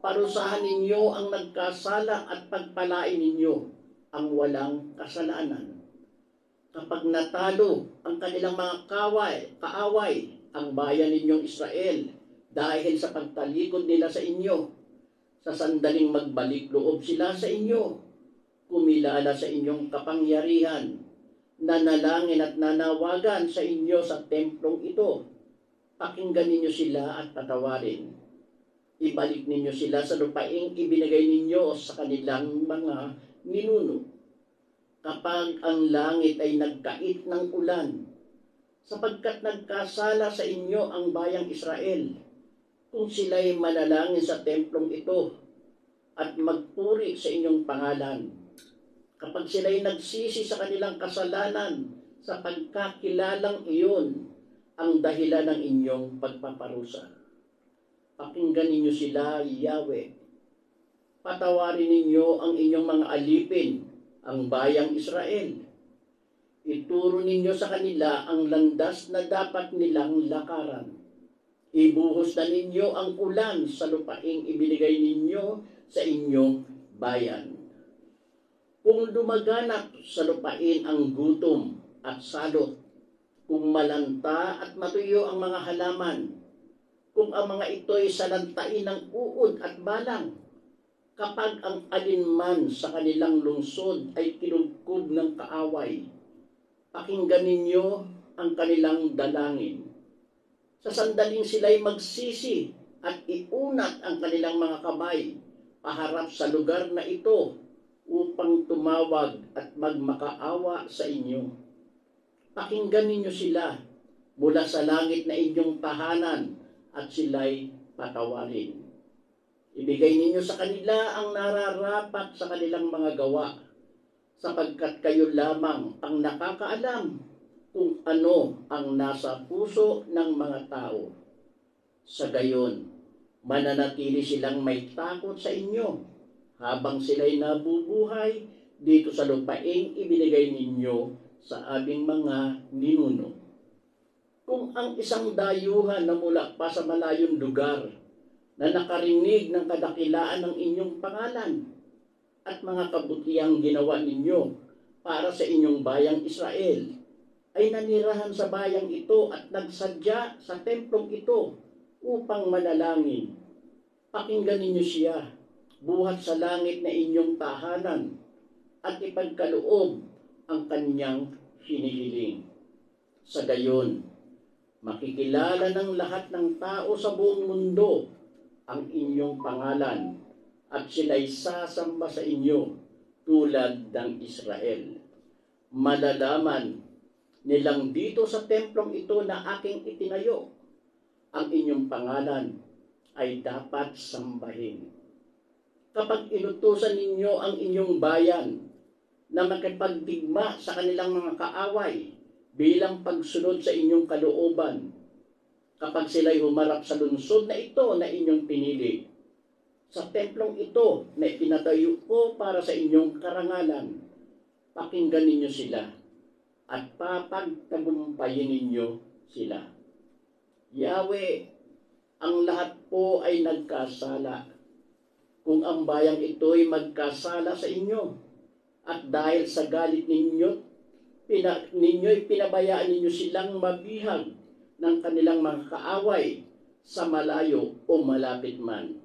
Parusahan ninyo ang nagkasala at pagpalain ninyo ang walang kasalanan. Kapag natalo ang kanilang mga kaaway, ang bayan ninyong Israel, dahil sa pagtalikod nila sa inyo, sa sandaling magbalik loob sila sa inyo, kumilala sa inyong kapangyarihan, nanalangin at nanawagan sa inyo sa templong ito, pakinggan ninyo sila at patawarin. Ibalik ninyo sila sa lupaing ibinigay ninyo sa kanilang mga ninuno. Kapag ang langit ay nagkait ng ulan, sapagkat nagkasala sa inyo ang bayang Israel, kung sila'y manalangin sa templong ito at magpuri sa inyong pangalan, kapag sila'y nagsisi sa kanilang kasalanan sa pagkakilalang iyon ang dahilan ng inyong pagpaparusa, pakinggan ninyo sila, Yahweh. Patawarin ninyo ang inyong mga alipin, ang bayang Israel. Ituro ninyo sa kanila ang landas na dapat nilang lakaran. Ibuhos na ninyo ang ulan sa lupaing ibinigay ninyo sa inyong bayan. Kung dumaganap sa lupain ang gutom at salot, kung malanta at matuyo ang mga halaman, kung ang mga ito'y salantain ng uod at balang, kapag ang alinman sa kanilang lungsod ay kinugkog ng kaaway, pakinggan ninyo ang kanilang dalangin. Sa sandaling sila'y magsisi at iunat ang kanilang mga kamay paharap sa lugar na ito upang tumawag at magmakaawa sa inyo. Pakinggan ninyo sila mula sa langit na inyong tahanan at sila'y patawarin. Ibigay ninyo sa kanila ang nararapat sa kanilang mga gawa, sapagkat kayo lamang ang nakakaalam kung ano ang nasa puso ng mga tao. Sa gayon, mananatili silang may takot sa inyo habang sila'y nabubuhay dito sa lupaing ibinigay ninyo sa aming mga ninuno. Kung ang isang dayuhan na mula pa sa malayong lugar na nakarinig ng kadakilaan ng inyong pangalan at mga kabutihang ginawa ninyo para sa inyong bayang Israel, ay nanirahan sa bayang ito at nagsadya sa templong ito upang manalangin, pakinggan ninyo siya buhat sa langit na inyong tahanan at ipagkaloob ang kanyang hinihiling. Sa gayon, makikilala ng lahat ng tao sa buong mundo ang inyong pangalan at sila'y sasamba sa inyo tulad ng Israel. Malalaman nilang dito sa templong ito na aking itinayo, ang inyong pangalan ay dapat sambahin. Kapag inutusan ninyo ang inyong bayan na makipagdigma sa kanilang mga kaaway bilang pagsunod sa inyong kalooban, kapag sila'y humarap sa lungsod na ito na inyong pinili, sa templong ito na ipinatayo ko para sa inyong karangalan, pakinggan ninyo sila at papagtagumpayin ninyo sila. Yahweh, ang lahat po ay nagkasala. Kung ang bayang ito'y magkasala sa inyo, at dahil sa galit ninyo'y pinabayaan ninyo silang mabihag ng kanilang mga kaaway sa malayo o malapit man.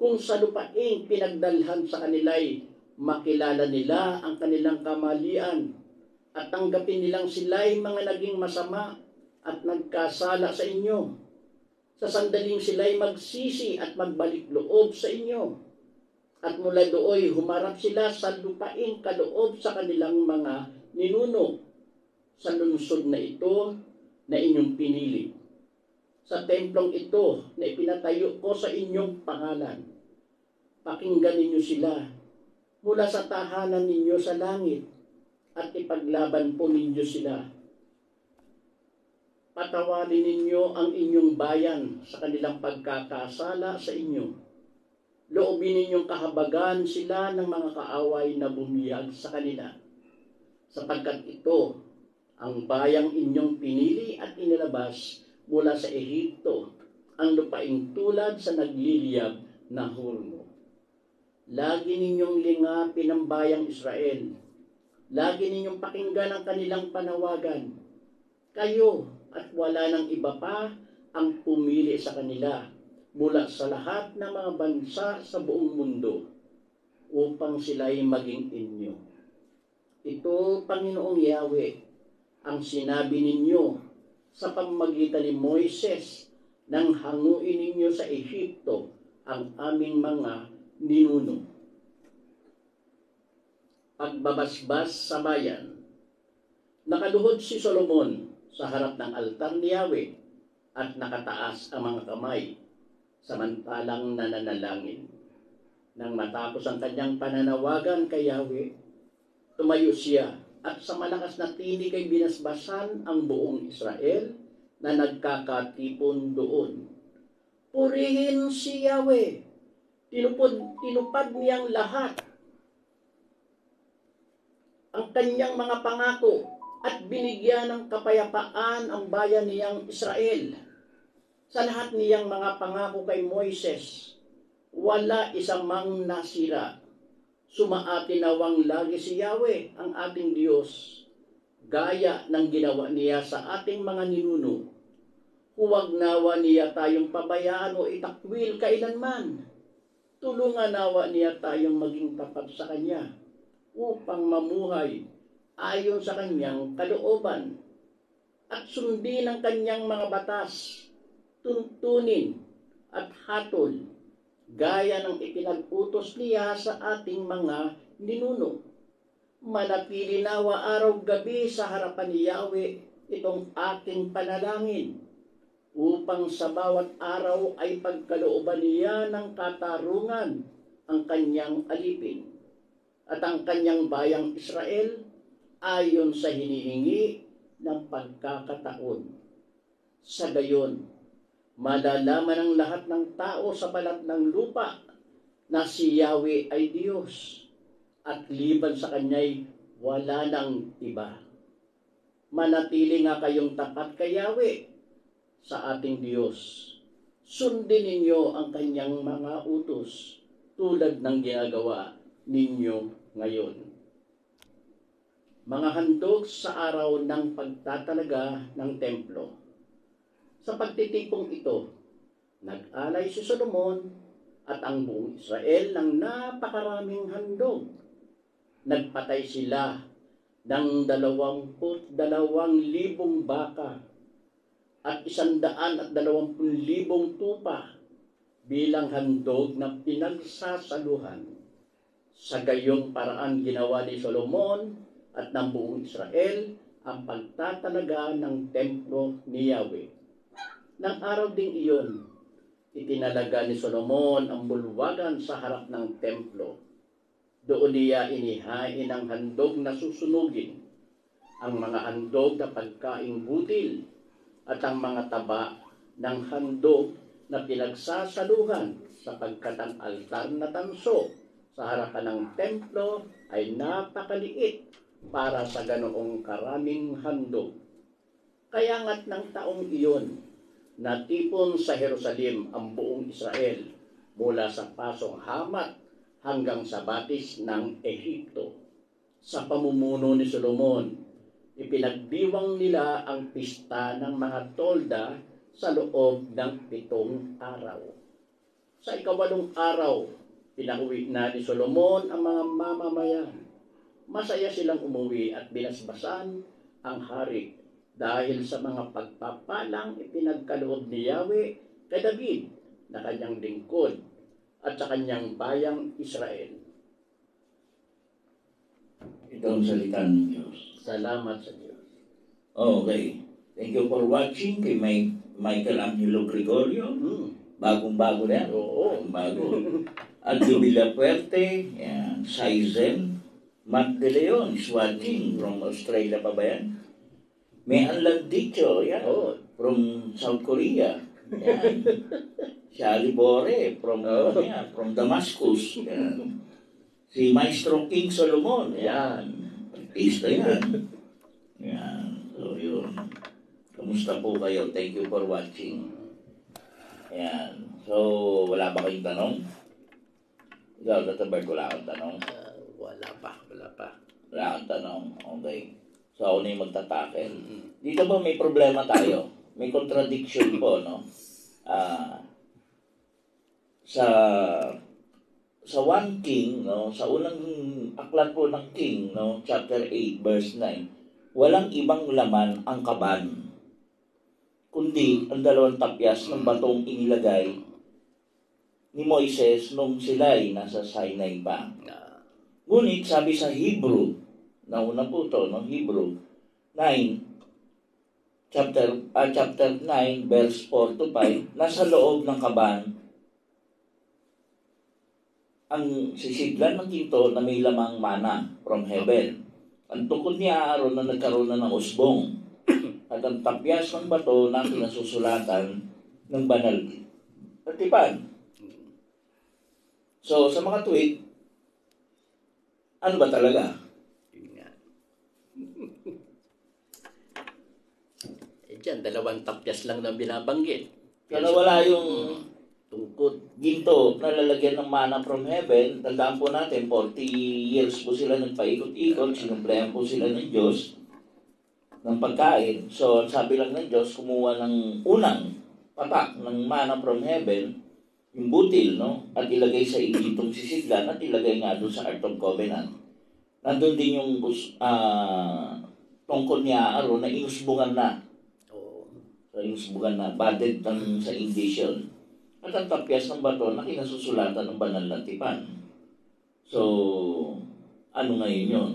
Kung sa lupaing pinagdalhan sa kanila'y makilala nila ang kanilang kamalian at tanggapin nilang sila'y mga naging masama at nagkasala sa inyo. Sa sandaling sila'y magsisi at magbalik loob sa inyo. At mula dooy humarap sila sa lupaing kaloob sa kanilang mga ninuno sa lungsod na ito na inyong pinili. Sa templong ito na ipinatayo ko sa inyong pangalan. Pakinggan ninyo sila mula sa tahanan ninyo sa langit at ipaglaban po ninyo sila. Patawarin ninyo ang inyong bayan sa kanilang pagkakasala sa inyo. Loobin ninyong kahabagan sila ng mga kaaway na bumiyag sa kanila. Sapagkat ito ang bayang inyong pinili at inilabas mula sa Ehipto, ang lupaing tulad sa nagliliyab na hurno. Lagi ninyong lingapin ang bayang Israel. Lagi ninyong pakinggan ang kanilang panawagan. Kayo at wala nang iba pa ang pumili sa kanila mula sa lahat ng mga bansa sa buong mundo upang sila'y maging inyo. Ito, Panginoong Yahweh, ang sinabi ninyo sa pamamagitan ni Moises nang hanguin ninyo sa Ehipto ang aming mga ninuno. Pagbabasbas sa bayan. Nakaluhod si Solomon sa harap ng altar ni Yahweh at nakataas ang mga kamay samantalang nananalangin. Nang matapos ang kanyang pananawagan kay Yahweh, tumayo siya at sa malakas na tinig ay binasbasan ang buong Israel na nagkakatipon doon. Purihin si Yahweh. Tinupad niyang lahat ang kanyang mga pangako at binigyan ng kapayapaan ang bayan niyang Israel. Sa lahat niyang mga pangako kay Moises, wala isang mang nasira. Sumaatinawang lagi si Yahweh, ang ating Diyos, gaya ng ginawa niya sa ating mga ninuno. Huwag nawa niya tayong pabayaan o itakwil kailanman. Tulungan nawa niya tayong maging tapat sa Kanya upang mamuhay ayon sa kanyang kalooban at sundin ang kanyang mga batas, tuntunin at hatol, gaya ng ipinag-utos niya sa ating mga ninuno. Manatili nawa araw-gabi sa harapan ni Yahweh itong aking panalangin, upang sa bawat araw ay pagkalooban niya ng katarungan ang kanyang alipin at ang kanyang bayang Israel ayon sa hinihingi ng pagkakataon. Sa gayon, malalaman ng lahat ng tao sa balat ng lupa na si Yahweh ay Diyos at liban sa Kanya'y wala nang iba. Manatili nga kayong tapat kay Yahweh sa ating Diyos. Sundin ninyo ang Kanyang mga utos tulad ng ginagawa ninyo ngayon. Mga handog sa araw ng pagtatalaga ng templo. Sa pagtitipong ito, nag-alay si Solomon at ang buong Israel ng napakaraming handog. Nagpatay sila ng 22,000 baka at 120,000 tupa bilang handog na pinagsasaluhan. Sa gayong paraan ginawa ni Solomon at ng buong Israel ang pagtatalaga ng templo ni Yahweh. Nang araw ding iyon, itinalaga ni Solomon ang bulwagan sa harap ng templo. Doon niya inihain ang handog na susunugin, ang mga handog na pagkaing butil, at ang mga taba ng handog na pinagsasaluhan, sapagkat ang altar na tanso sa harapan ng templo ay napakaliit para sa ganoong karaming handog. Kaya nga't ng taong iyon, natipon sa Jerusalem ang buong Israel mula sa pasong Hamat hanggang sa batis ng Ehipto. Sa pamumuno ni Solomon, ipinagdiwang nila ang pista ng mga tolda sa loob ng 7 araw. Sa 8 araw, pinauwi na ni Solomon ang mga mamamayan. Masaya silang umuwi at binasbasan ang hari dahil sa mga pagpapalang ipinagkaloob ni Yahweh kay David na kanyang lingkod at sa kanyang bayang Israel. Ito ang salita ng Diyos. Salamat sa Diyos. Okay. Thank you for watching kay Michael Angelo Gregorio. Bagong-bago na yan. Oo. Bago. Aldo Villapuerte, yan, Saizen, Matt De Leon is watching from Australia pa ba yan? May Anlan Dicho, yan, Oo. from South Korea. Yan. Shali Bore from, yan, from Damascus. Yan. Si Maestro King Solomon, yan. Artista yan. Yan. So, yun. Kamusta po kayo? Thank you for watching. Yan. So, wala ba kayong tanong? Ikaw, Tatabert, wala kang tanong? Wala pa. Wala kang tanong. Okay. So, ako na yung magtatakel. Dito ba may problema tayo? May contradiction po, no? Sa 1 King, no? Sa unang aklat po ng King, no? Chapter 8, verse 9, walang ibang laman ang kaban, kundi ang dalawang tapyas ng batong inilagay ni Moises nung sila'y nasa Sinai pa. Ngunit sabi sa Hebrew, nauna po to, no? Hebrew 9, chapter 9, verse 4 to 5, nasa loob ng kaban ang sisidlan ng ginto na may lamang mana from heaven. Ang tukod ni Aaron na nagkaroon na ng usbong at ang tapyas ng bato na pinasusulatan ng banal at tipan. So, sa mga tuwid, ano ba talaga? Yun nga. Diyan, dalawang tapyas lang na binabanggit. Kaya wala yung tungkod. ginto na lalagyan ng mana from heaven. Tandaan po natin, 40 years po sila nagpaikot-ikot, sinumplehan po sila ng Diyos ng pagkain. So, sabi lang ng Diyos, kumuha ng unang patak ng mana from heaven, yung butil, no? At ilagay sa igitong sisidlan at ilagay nga doon sa Ark of Covenant. Nandun din yung tungkol ni Aaron na inusbungan na. So, inusbungan na, badded sa indition. At ang tapyas ng bato na kinasusulatan ng banal na tipan. So, ano ngayon yun?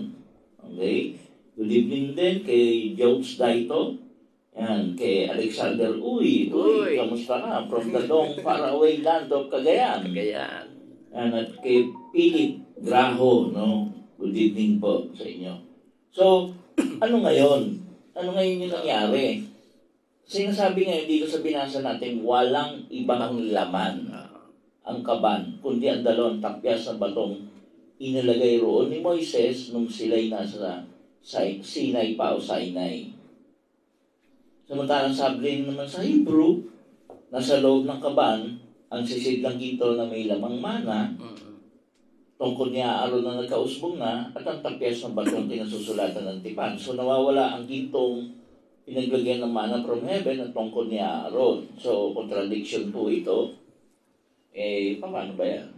Okay? Good evening din kay George Daito. Yan, kay Alexander Uy. Uy, kamusta ka? From the long faraway land of Cagayan. Cagayan. Yan, at kay Philip Graho, no? Good evening po sa inyo. So, ano ngayon? Ano ngayon yung nangyari? Sinasabi ngayon dito sa binasa natin, walang ibang laman ang kaban, kundi ang dalawang tapyas na batong inilagay roon ni Moises nung sila'y nasa Sinai pa o Sinai. Samantalang sabi naman sa Hebrew, nasa loob ng kaban, ang sisidlang ginto na may lamang mana, tungkol niya Aaron na nagkausbong na, at ang tapyas ng batong kinasusulatan ng tipan. So nawawala ang gintong pinaglagyan ng mana from heaven at tungkol ni Aaron. So, contradiction po ito. Paano ba yan?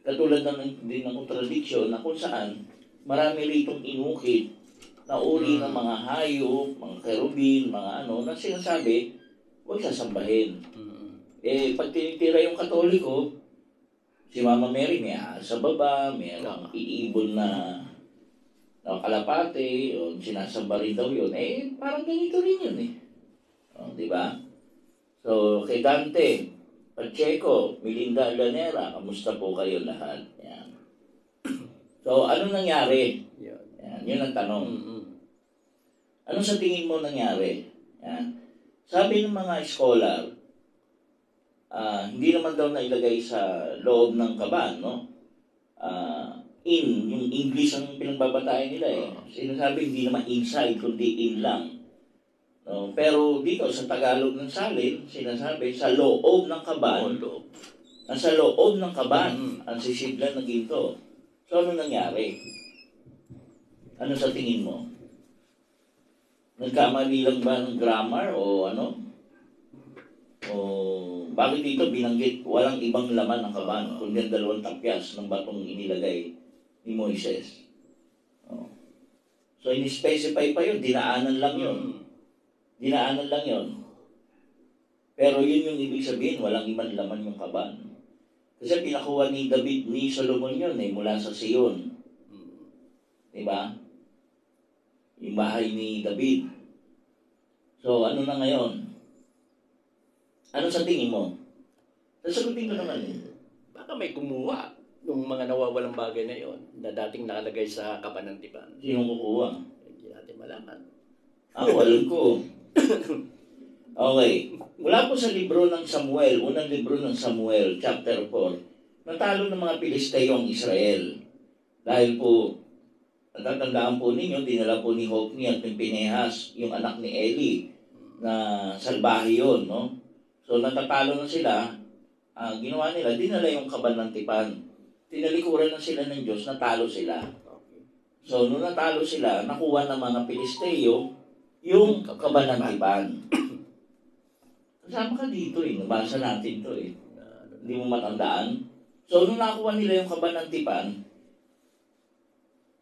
Katulad din ng contradiction na kung saan marami ritong inukit na uri ng mga hayop, mga kerubin, mga ano, na sinasabi, huwag sasambahin. Pag tinitira yung Katoliko, si Mama Mary may sa baba, may iibon na kalapate, o sinasamba rin daw yun. Parang ganito rin yun di ba? So, kay Dante, Pacheco, Melinda Albanera, kamusta po kayo lahat? Yan. So, ano nangyari? Yan, yun ang tanong. Ano sa tingin mo nangyari? Yan. Sabi ng mga scholar, hindi naman daw nailagay sa loob ng kaban, no? Yung English ang pinagbabatayan nila Sinasabi hindi naman inside, kundi in lang. No? Pero dito sa Tagalog ng salin, sinasabi sa loob ng kaban. Nasa loob ng kaban ang sisidlan ng ginto. So ano nangyari? Ano sa tingin mo? Nagkamali lang ba ng grammar o ano? O bakit dito binanggit walang ibang laman ng kaban kundi ang dalawang tapyas ng batong inilagay ni Moises? So, ini-specify pa yun, dinaanan lang yun. Dinaanan lang yon. Pero yun yung ibig sabihin, walang iman laman yung kaban. Kasi pinakuha ni David, ni Solomon yun mula sa Sion. Diba? Yung bahay ni David. So, ano na ngayon? Ano sa tingin mo? Sasagutin ko naman Baka may kumuha ng mga nawawalang bagay na yon na dating nakalagay sa kaban ng tipan. Sinong kukuha? Hindi natin malaman. Alam ko. Okay. Mula po sa libro ng Samuel, unang libro ng Samuel, chapter 4, natalo ng mga Pilisteo ang Israel. Dahil po, natatandaan po ninyo, dinala po ni Hofni at ni Pinehas, yung anak ni Eli, na salbahe yun, no? So, natatalo na sila, ginawa nila, dinala yung kaban ng tipan. Tinalikuran na sila ng Diyos, natalo sila. So, nung natalo sila, nakuha ng mga Pilisteo yung kaban ng tipan. Kasama ka dito nabasa natin to Hindi mo matandaan. So, nung nakuha nila yung kaban ng tipan,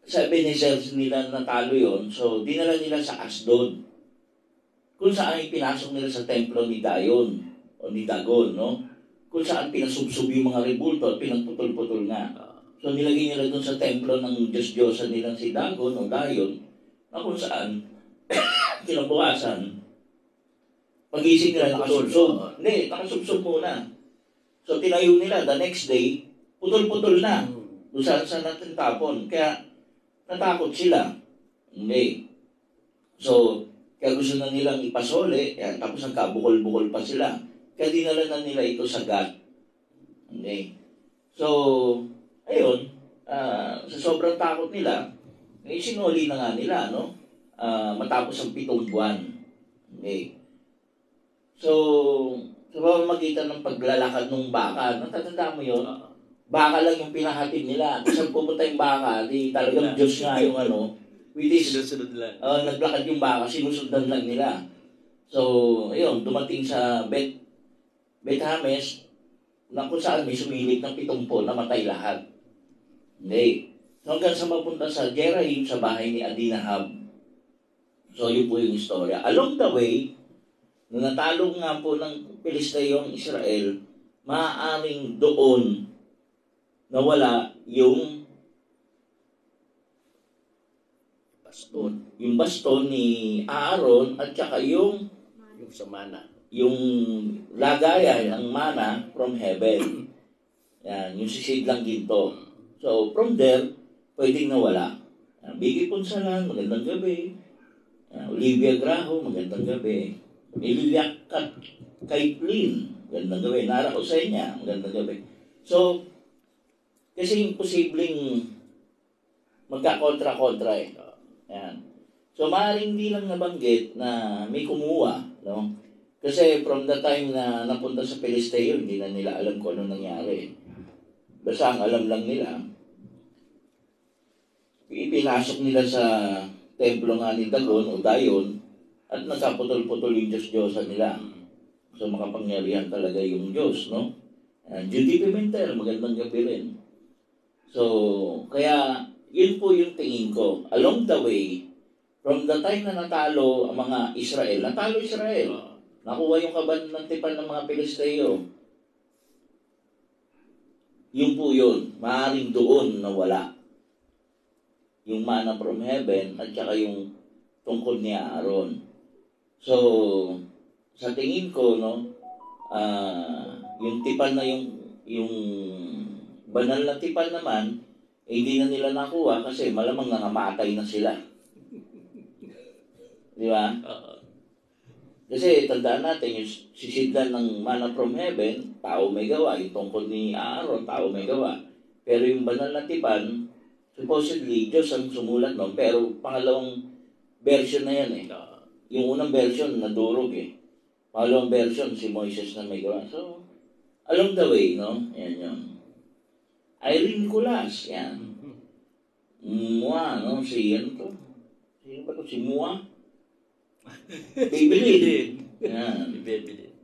sa Ebenezer nila natalo yon. So, dinala nila sa Asdod. Kung saan pinasok nila sa templo ni Dayon o ni Dagon, no? Kung saan pinasubsob yung mga rebulto at pinagputol-putol nga. So, nilagay nila doon sa templo ng Diyos-Diyosan nilang si Dagon o Dayon, na kung saan kinabukasan, pag-ising nila nakasubsob. Hindi, nakasubsob muna. So, tinayo nila. The next day, putol-putol na. Doon saan natin tapon. Kaya, natakot sila. Hindi. So, kaya gusto na nilang ipasole. Tapos nagkabukol-bukol pa sila. Kaya dinala na nila ito sa Gat. Hindi. So, ayun. Sa sobrang takot nila, sinuli na nga nila, no? Matapos ang 7 buwan. Hindi. So, sa pamamagitan ng paglalakad ng baka, natatanda mo yun? Baka lang yung pinahatid nila. Kung saan pupunta yung baka, di talagang Diyos nga yung which is, Sinusunod lang. naglakad yung baka, sinusundan lang nila. So, ayun, dumating sa Beth-Hames, na kung saan may sumilip ng 70, namatay lahat. Hindi. So, hanggang sa mapunta sa Jeraim, sa bahay ni Adinahab. So, yun po yung istorya. Along the way, nung natalo nga po ng Pilisteo ang Israel, maaaring doon nawala yung baston ni Aaron at saka yung sa mana. Yung lagayan ng mana from heaven. Yan, yung sisidlang ginto. So, from there, pwedeng nawala. Biggie Ponsalan, magandang gabi. Olivia Graho, magandang gabi. Emilia Kaitlin, magandang gabi. Nara Osenya, magandang gabi. So, kasi imposibleng magka-kontra-kontra Yan. So, maaaring hindi lang nabanggit na may kumuha, no? Kasi from the time na napunta sa Pilisteo, hindi na nila alam kung ano nangyari. Basta ang alam lang nila, ipinasok nila sa templo nga ni Dagon o Dayon at nagkaputol-putol yung Diyos-Diyosan nila. So, makapangyarihan talaga yung Diyos, no? Judy Pimentel, magandang gabi rin. So, kaya yun po yung tingin ko. Along the way, from the time na natalo ang mga Israel, natalo Israel. Nakuha yung kaban ng tipan ng mga Pilisteo. Yun po yun. Maaaring doon nawala. Yung mana from heaven at saka yung tungkol ni Aaron. So, sa tingin ko, no, yung tipan na yung banal na tipan naman, hindi na nila nakuha kasi malamang nangamatay na sila. Di ba? Kasi tandaan natin, yung sisidlan ng mana from heaven, tao may gawa. Yung tungkol ni Aaron, tao may gawa. Pero yung banal na tipan, supposedly, Diyos ang sumulat nun. Pero pangalawang version na yan Yung unang version, nadurog Pangalawang version, si Moises na may gawa. So, along the way, no? Yan yun. Irene Culas, yan. Mua, no? Si yan to. Sino ba to? Si Mua? Bibili. Yan. Bibili.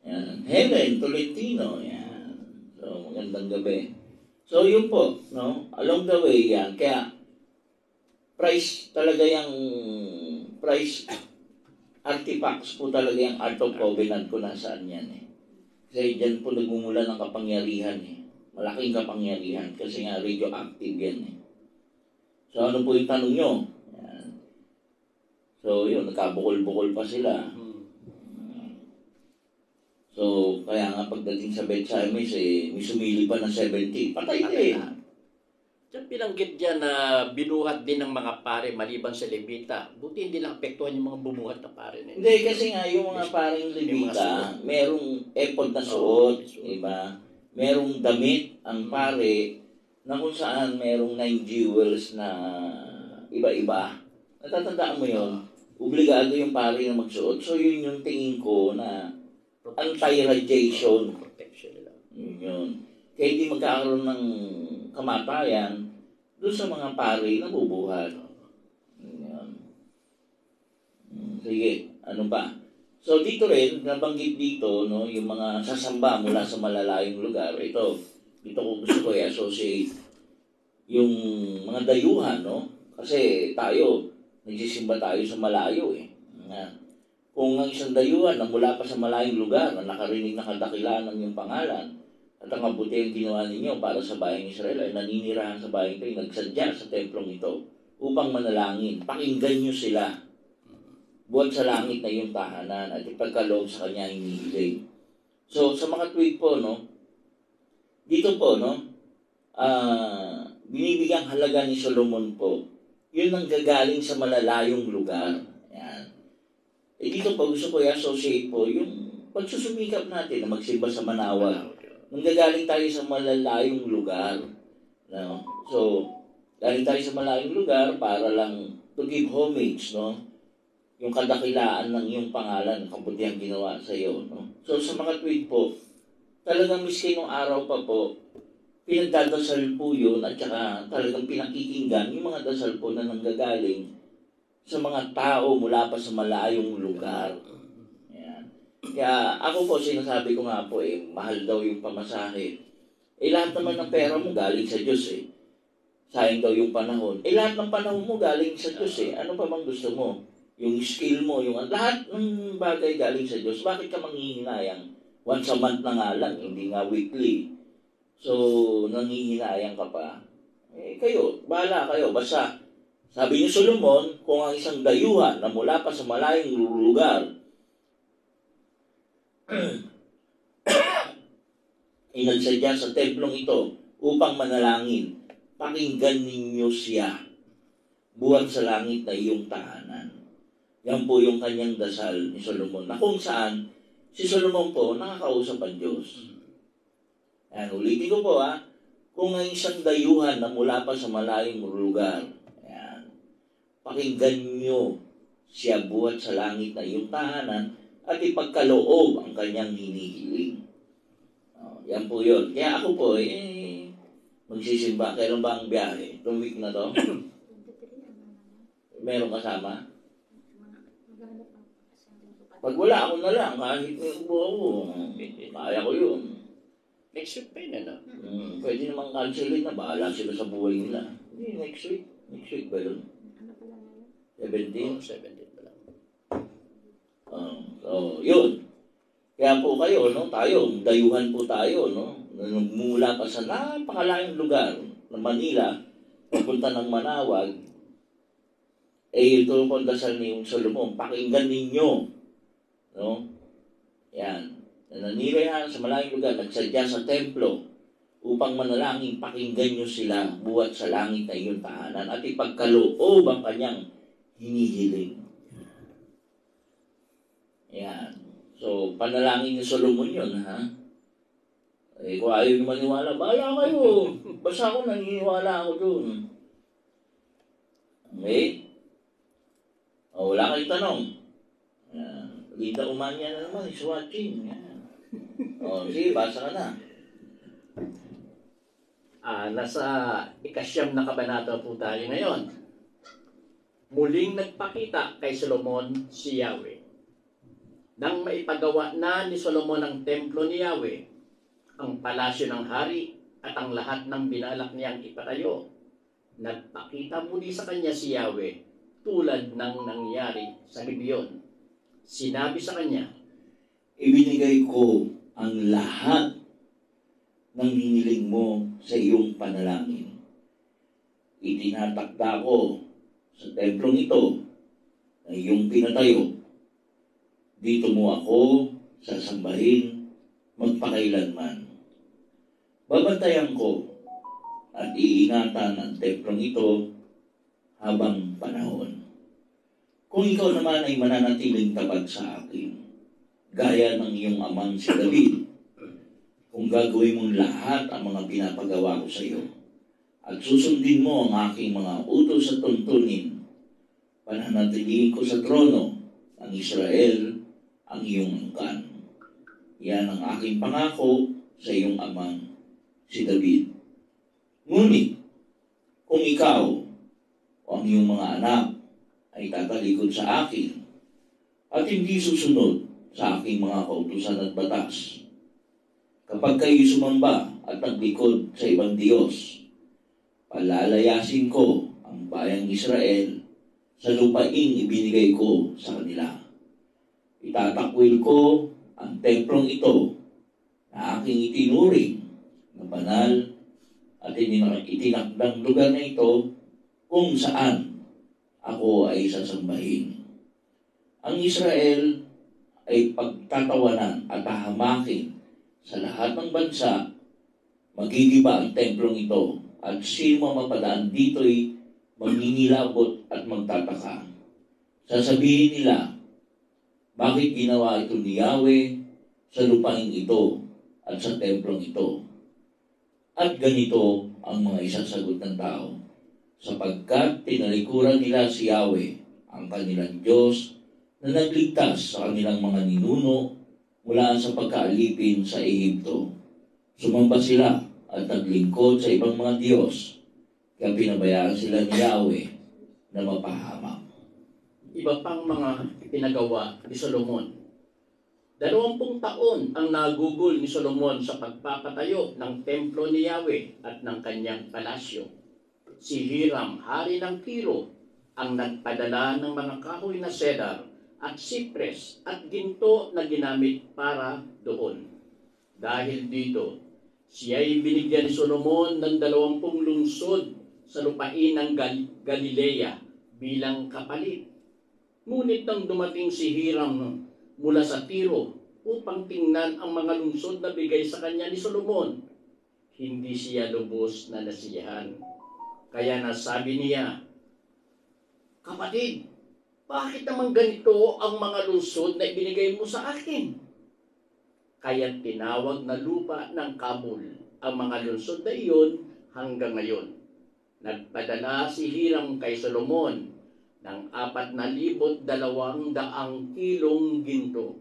Yan. Helen Tolentino. Yan. So, magandang gabi. So, yun po, no? Along the way, yan. Kaya, price talaga yung price artifacts po talaga yung Art of Covenant ko nasaan yan eh. Kasi dyan po nagmumula ng kapangyarihan eh. Malaking kapangyarihan kasi nga radioactive yan eh. So ano po yung tanong nyo? Yan. So yun, nagkabukol-bukol pa sila. So kaya nga pagdating sa Beth Samis eh, may sumili pa ng 70. Patay din. Diyan binanggit dyan na binuhat din ng mga pare maliban sa Levita. Buti hindi lang apektuhan yung mga bumuhat na pare nila. Hindi, kasi nga yung mga paring Levita, merong effort na suot, diba? Merong damit ang pare na kung saan merong 9 jewels na iba-iba. Natatandaan mo yun? Obligado yung pare na magsuot. So yun yung tingin ko na anti-radiation. Protection nila. Yun. Kaya hindi magkakaroon ng kamatayan doon sa mga pare na bubuhat. Yun. Sige, ano pa? So dito rin, nabanggit dito, no, yung mga sasamba mula sa malalayong lugar. Ito ko gusto ko i-associate yung mga dayuhan, no? Kasi tayo, nagsisimba tayo sa malayo eh. Kung ang isang dayuhan na mula pa sa malayong lugar na nakarinig na kadakilanan yung pangalan at ang kabutihan ginawa ninyo para sa bayang Israel ay naninirahan sa bayang ito, nagsadya sa templong ito upang manalangin. Pakinggan nyo sila. Buwan sa langit na yung tahanan at ipagkaloob sa kanya hinihiling. So, sa mga tweet po, no, dito po, no, binibigyang halaga ni Solomon po, yun ang gagaling sa malalayong lugar. Yan. Dito po, gusto ko i-associate po yung pagsusumikap natin na magsimba sa Manawag. Nanggagaling tayo sa malalayong lugar. No? So, galing tayo sa malalayong lugar para lang to give homage, no? Yung kadakilaan ng iyong pangalan, kabutihang ginawa sa iyo. No? So sa mga tweet po, talagang miski nung araw pa po, pinagdadasal po yun at saka talagang pinakikinggan yung mga dasal po na nanggagaling sa mga tao mula pa sa malayong lugar. Yan. Kaya ako po sinasabi ko nga po mahal daw yung pamasahe. Lahat naman ng pera mo galing sa Diyos eh. Sayang daw yung panahon. Lahat ng panahon mo galing sa Diyos eh. Ano pa bang gusto mo? Yung skill mo, yung lahat ng bagay galing sa Diyos. Bakit ka manghihinayang? Once a month na nga lang, hindi nga weekly. So, nanghihinayang ka pa. Kayo, bahala kayo. Basta, sabi ni Solomon, kung ang isang dayuhan na mula pa sa malayong lugar, inagsadya sa templong ito upang manalangin, pakinggan ninyo siya, buwan sa langit na iyong tahanan. Yan po yung kanyang dasal ni Solomon, na kung saan si Solomon po nakakausap ang Diyos. Yan, ulitin ko po kung ang isang dayuhan na mula pa sa malayong lugar, yan, pakinggan nyo siya buhat sa langit na iyong tahanan at ipagkaloob ang kanyang hinihiling. Yan po yun. Kaya ako po, magsisimba. Kailan ba ang biyahe? Itong week na to? Meron kasama? Pag wala ako na lang, kahit may ubo ako, kaya ko yun. Next week pa yun, ano? Pwede namang cancelin na, bahala sila sa buhay nila. Hindi, next week. Next week ba yun? 17? 17 pa lang. So, yun. Kaya po kayo, no, tayo, dayuhan po tayo, no, mula pa sa napakalayong lugar ng Manila, papunta ng Manawag, ito po ang dasal ni Solomon, pakinggan ninyo, no, yan, nanirahan sa malayong lugar, nagsadya sa templo, upang manalangin, pakinggan nyo sila, buhat sa langit na iyong tahanan, at ipagkaloob ang kanyang hinihiling. Yan. So, panalangin ni Solomon yun, ha? Kung ayaw nyo maniwala, bahala kayo. Basta ako naniniwala ako dun. Okay? Wala kayong tanong. Lita Umanya na naman, is watching. Sige, basa ka na. Nasa ikasyam na kabanata po tayo ngayon. Muling nagpakita kay Solomon si Yahweh. Nang maipagawa na ni Solomon ang templo ni Yahweh, ang palasyo ng hari at ang lahat ng binalak niyang ipatayo, nagpakita muli sa kanya si Yahweh tulad ng nangyari sa Gibeon. Sinabi sa kanya, ibinigay ko ang lahat ng hiniling mo sa iyong panalangin. Itinatakda ko sa templong ito na iyong pinatayo. Dito mo ako sasambahin magpakailanman. Babantayan ko at iingatan ang templong ito habang panahon. Kung ikaw naman ay mananatiling tapat sa akin, gaya ng iyong amang si David, kung gagawin mong lahat ang mga pinapagawa ko sa iyo, at susundin mo ang aking mga utos at tuntunin, pananatilihin ko sa trono ng Israel ang iyong angkan. Yan ang aking pangako sa iyong amang si David. Ngunit, kung ikaw o ang iyong mga anak ay tatalikod sa akin at hindi susunod sa aking mga kautusan at batas, kapag kayo sumamba at naglikod sa ibang Diyos, palalayasin ko ang bayang Israel sa lupaing ibinigay ko sa kanila. Itatakwil ko ang templong ito na aking itinuring na banal at itinakdang lugar na ito kung saan ako ay sasambahin. Ang Israel ay pagtatawanan at hahamakin sa lahat ng bansa. Magigiba ang templong ito at sino mapadaan dito'y manginilabot at magtataka. Sasabihin nila, bakit ginawa ito ni Yahweh sa lupain ito at sa templong ito? At ganito ang mga isasagot ng tao, sapagkat tinalikuran nila si Yahweh, ang kanilang Diyos, na nagligtas sa kanilang mga ninuno mula sa pagkaalipin sa Ehipto. Sumamba sila at naglingkod sa ibang mga Diyos, kaya pinabayaan sila ni Yahweh na mapahamak. iba pang mga ipinagawa ni Solomon. 20 taon ang nagugol ni Solomon sa pagpapatayo ng templo ni Yahweh at ng kanyang palasyo. Si Hiram, hari ng Tiro, ang nagpadala ng mga kahoy na cedar at sipres at ginto na ginamit para doon. Dahil dito, siya'y binigyan ni Solomon ng 20 lungsod sa lupain ng Galilea bilang kapalit. Ngunit nang dumating si Hiram mula sa Tiro upang tingnan ang mga lungsod na bigay sa kanya ni Solomon, hindi siya lubos na nasiyahan. Kaya nasabi niya, "Kapatid, bakit naman ganito ang mga lungsod na ibinigay mo sa akin?" Kaya tinawag na lupa ng Kabul ang mga lungsod na iyon hanggang ngayon. Nagpadala si Hiram kay Solomon ng 4,200 kilong ginto.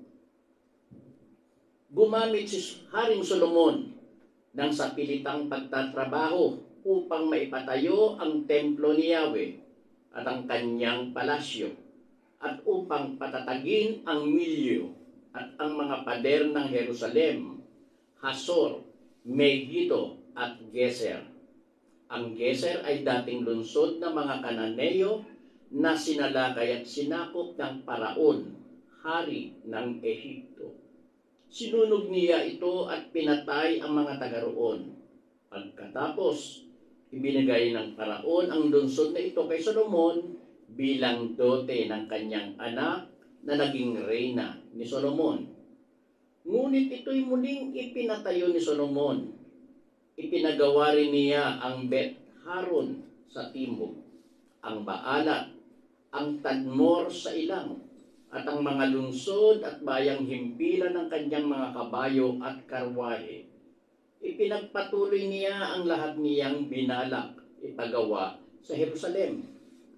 Gumamit si Haring Solomon ng sapilitang pagtatrabaho upang maipatayo ang templo ni Yahweh at ang kanyang palasyo, at upang patatagin ang milyo at ang mga pader ng Jerusalem, Hasor, Megiddo at Geser. Ang Geser ay dating lungsod ng mga Kananeo na sinalakay at sinakop ng Paraon, hari ng Ehipto. Sinunog niya ito at pinatay ang mga taga roon. Pagkatapos, ibinigay ng Paraon ang lungsod na ito kay Solomon bilang dote ng kanyang anak na naging reyna ni Solomon. Ngunit ito'y muling ipinatayo ni Solomon. Ipinagawa rin niya ang Bet Haron sa timog, ang Baalat, ang Tadmor sa ilang, at ang mga lungsod at bayang himpilan ng kanyang mga kabayo at karwahe. Ipinagpatuloy niya ang lahat niyang binalak ipagawa sa Jerusalem,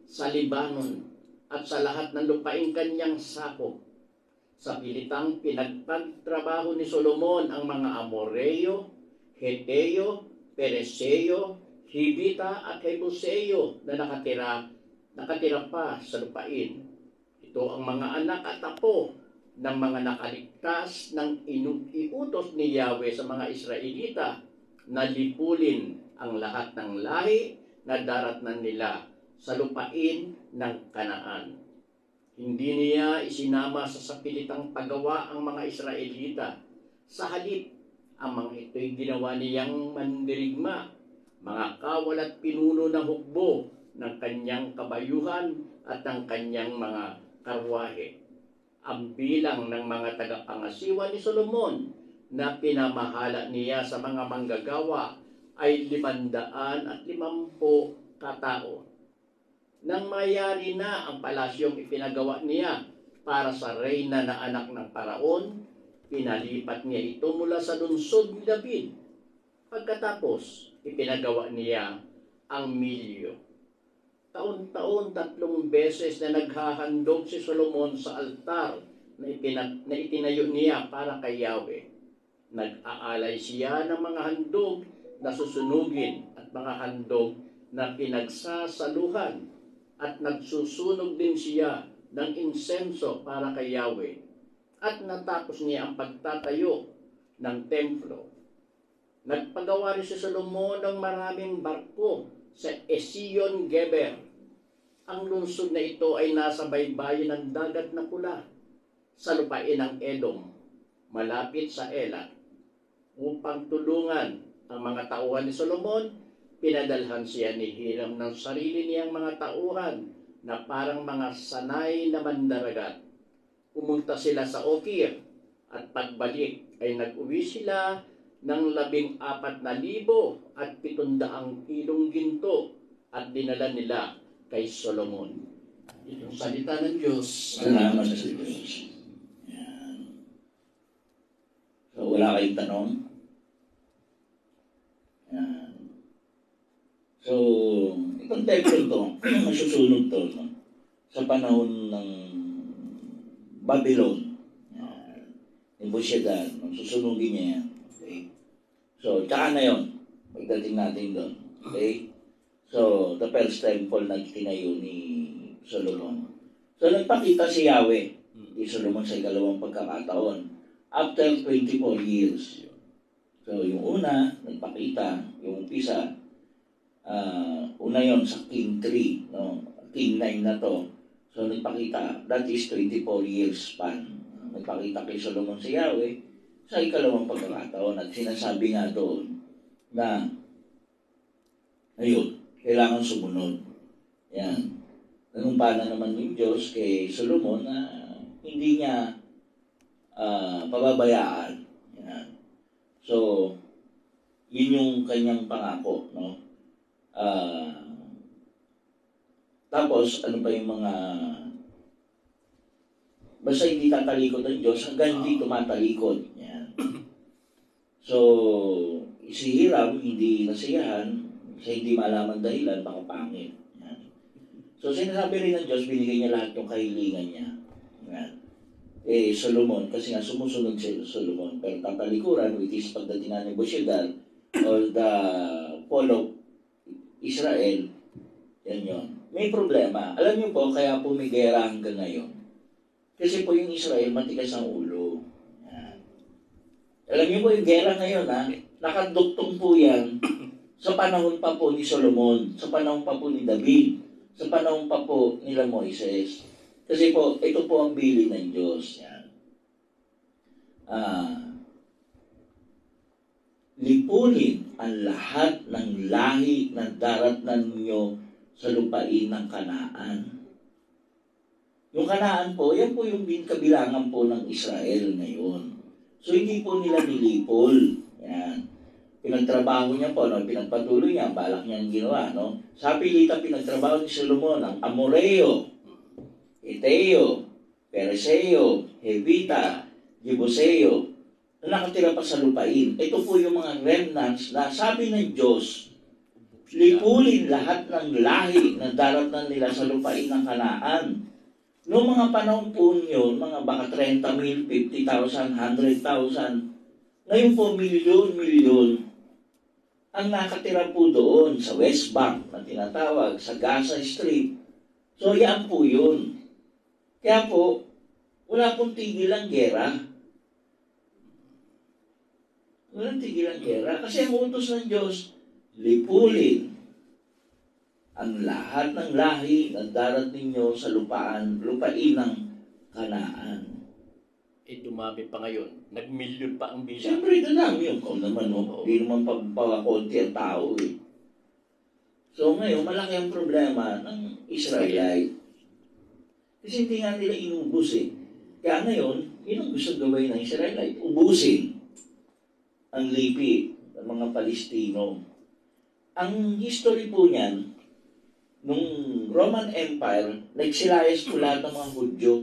sa Libanon, at sa lahat ng lupaing kanyang sakop. Sa pilitang pinagpagtrabaho ni Solomon ang mga Amoreo, Heteo, Pereseo, Hibita at Jebuseo na nakatira pa sa lupain. Ito ang mga anak at apo ng mga nakaligtas ng iutos ni Yahweh sa mga Israelita na lipulin ang lahat ng lahi na daratnan nila sa lupain ng Kanaan. Hindi niya isinama sa sapilitang paggawa ang mga Israelita. Sa halip, ang mga ito'y ginawa niyang mandirigma, mga kawal at pinuno ng hukbo ng kanyang kabayuhan at ng kanyang mga karwahe. Ang bilang ng mga tagapangasiwa ni Solomon na pinamahala niya sa mga manggagawa ay 550 katao. Nang mayari na ang palasyong ipinagawa niya para sa reyna na anak ng paraon, pinalipat niya ito mula sa lungsod ni David. Pagkatapos, ipinagawa niya ang milyo. Taon-taon 3 beses na naghahandog si Solomon sa altar na itinayo niya para kay Yahweh. Nag-aalay siya ng mga handog na susunugin at mga handog na pinagsasaluhan, at nagsusunog din siya ng insenso para kay Yahweh. At natapos niya ang pagtatayo ng templo. Nagpagawa rin si Solomon ng maraming barko sa Esion Geber. Ang lungsod na ito ay nasa baybayin ng dagat na pula, sa lupain ng Edom, malapit sa Elat. Upang tulungan ang mga tauhan ni Solomon, pinadalhan siya ni Hiram ng sarili niyang mga tauhan na parang mga sanay na mandaragat. Pumunta sila sa Ophir, at pagbalik ay nag-uwi sila ng 14,700 kilong ginto at dinala nila kay Solomon. Ito ang salita ng Diyos. Salamat sa Diyos. Yan. So, wala kayong tanong? Yan. So, itong templo to, masusunod to, no? Sa panahon ng Babylon. Yan. Nebuchadnezzar, no? Susunugin niya yan. Okay? So, tsaka na yun. Pagdating natin doon. Okay? So, the first temple na tinayo ni Solomon. So, nagpakita si Yahweh ni Solomon sa ikalawang pagkakataon after 24 years. So, yung una, nagpakita, yung umpisa, una yon sa King 3, no? King 9 na to. So, nagpakita, that is 24 years span. Nagpakita kay Solomon si Yahweh sa ikalawang pagkakataon at sinasabi nga doon na, ayun, kailangan sumunod. Yan. Nanumpana naman yung Diyos kay Solomon na hindi niya pababayaan. Yan. So, yun yung kanyang pangako, no? Tapos, ano pa yung mga basta hindi tatalikod ng Diyos hanggang hindi tumatalikod. Yan. So, si Hiram hindi nasiyahan, sa hindi malaman dahilan, baka pangit. Yan. So, sinasabi rin ng Diyos, binigay niya lahat ng kahilingan niya. Yan. Solomon, kasi nga sumusunod si Solomon, pero tatalikuran, which is pagdating na ni Nebuchadnezzar, or the fall of Israel, yan yun. May problema. Alam niyo po, kaya po may gera hanggang ngayon. Kasi po yung Israel, matigas ang ulo. Yan. Alam niyo po yung gera ngayon, ha? Nakaduktong po yan sa panahon pa po ni Solomon, sa panahon pa po ni David, sa panahon pa po nila Moises. Kasi po, ito po ang bilin ng Diyos. Yan. Lipunin ang lahat ng lahi na daratnan ninyo sa lupain ng Kanaan. Yung Kanaan po, yan po yung kabilangan po ng Israel ngayon. So, hindi po nila nilipol. Yan. Pinagtrabaho niya po, no? Pinagpatuloy niya, balak niyang ginawa. No? Sa pilitan, pinagtrabaho ni Solomon ang Amoreo, Eteo, Pereseo, Hevita, Jebuseo, na nakatira pa sa lupain. Ito po yung mga remnants na sabi ng Diyos, lipulin lahat ng lahi na daratnan nila sa lupain ng Kanaan. Noong mga panahon po yun, mga baka 30,000, 50,000, 100,000, ngayon po milyon-milyon ang nakatira po doon sa West Bank na tinatawag, sa Gaza Strip. So yan po yun. Kaya po, wala pong tigil ang gera. Walang tigil ang gera. Kasi ang utos ng Diyos, lipulin ang lahat ng lahi na darating ninyo sa lupain ng Kanaan. Dumami pa ngayon. Nag-million pa ang bilang. Siyempre, dadami yung kung naman, no? Hindi naman pagpakonti ang tao, eh. So, ngayon, malaki ang problema ng Israelite. Kasi hindi nga nila inubos, eh. Kaya ngayon, yun ang gusto gawin ng Israelite. Ubusin ang lipi ng mga Palestino. Ang history po niyan, nung Roman Empire, nagsilayas po lahat ng mga Hudyo.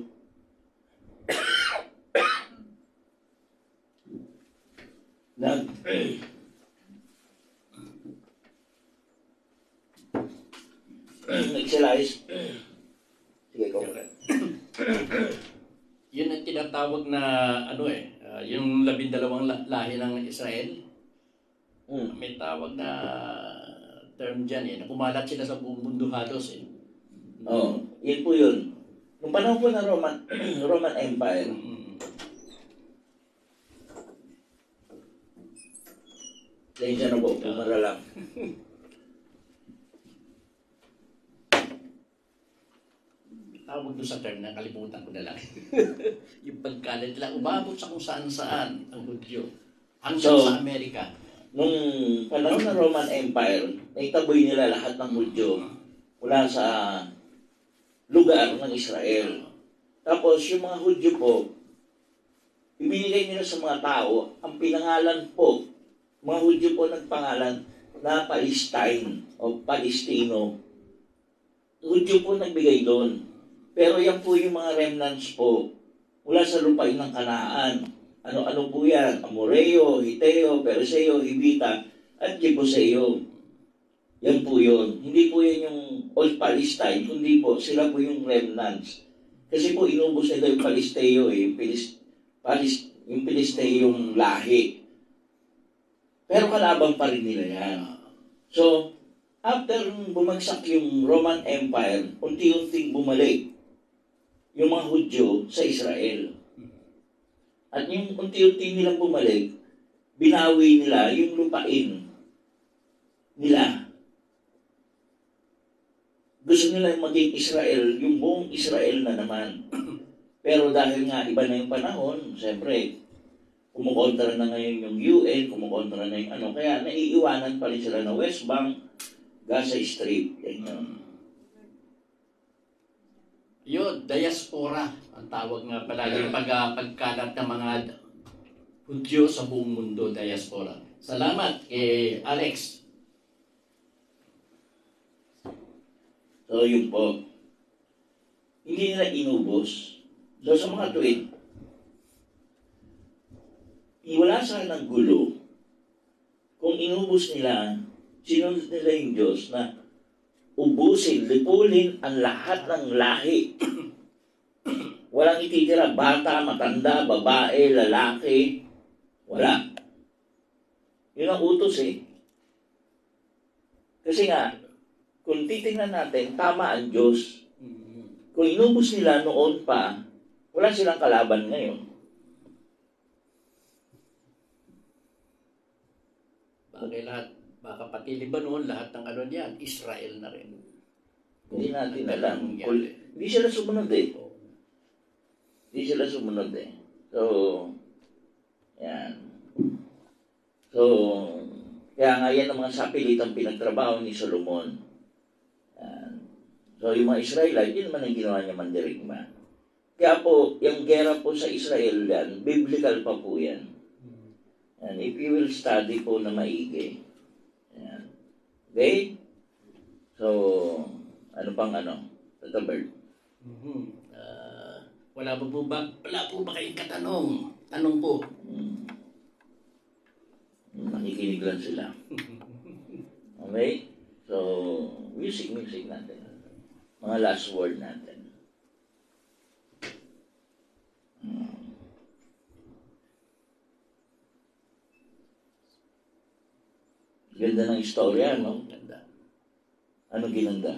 Nagsilayas. Sige, go. Yun ang tinatawag na, yung 12 lahi ng Israel. May tawag na term dyan na kumalat sila sa buong mundo halos Yun po yun. Nung panahon po ng Roman Empire, Lensya na po, pumara lang. Tawag doon sa term na kalimutan ko na lang. Yung pagkalat nila, umabot sa kung saan-saan ang Hudyo. Hanggang sa Amerika. Nung panahon ng Roman Empire, naitaboy nila lahat ng Hudyo mula sa lugar ng Israel. Tapos yung mga Hudyo po, ibinigay nila sa mga tao ang pinangalan po. Mga Hudyo po nagpangalan na Palestine o Palestino. Hudyo po nagbigay doon. Pero yan po yung mga remnants po mula sa lupain ng Kanaan. Ano-ano po yan? Amoreo, Hiteo, Perseo, Hibita, at Jebuseo. Yan po yun. Hindi po yan yung Old Palestine, kundi po sila po yung remnants. Kasi po inubos nila yung Palesteo, yung Palesteo yung lahi. Pero kalaban pa rin nila yan. So, after bumagsak yung Roman Empire, unti-unting bumalik yung mga Hudyo sa Israel. At yung unti-unti nilang bumalik, binawi nila yung lupain nila. Gusto nila maging Israel, yung buong Israel na naman. Pero dahil nga iba na yung panahon, siyempre, kumukontra na ngayon yung UN, kumukontra na yung kaya naiiwanan pa rin sila na West Bank, Gaza Strip, yan. Yun, diaspora, ang tawag nga pala yung pagkalat ng mga Hudyo sa buong mundo, diaspora. Salamat kay Alex. So yun po, hindi nila inubos. So sa mga tuwid, wala sa ng gulo. Kung inubos nila, sinunod nila yung Diyos na ubusin, lipulin ang lahat ng lahi. Walang ititira, bata, matanda, babae, lalaki. Wala. Yun ang utos eh. Kasi nga, kung titingnan natin, tama ang Diyos. Kung inubos nila noon pa, wala silang kalaban ngayon. Bagay lahat, baka pati Libanon, lahat ng niyan, Israel na rin. Hindi natin alam. Hindi sila sumunod eh. Hindi sila sumunod eh. So, yan. So, kaya nga yan ang mga sapilitang pinagtrabaho ni Solomon. Yan. So, yung mga Israelite, yun naman ang ginawa niya mandirigma. Kaya po, yung gera po sa Israel yan, biblical pa po yan. And if you will study po na maigi. Yan. Okay? So, ano pang Tata Bird? Wala po ba kayong katanong? Tanong po. Nakikinig lang sila. Okay? So, music natin. Mga last word natin. Ganda ng istorya, no? Ganda. Ano ginanda?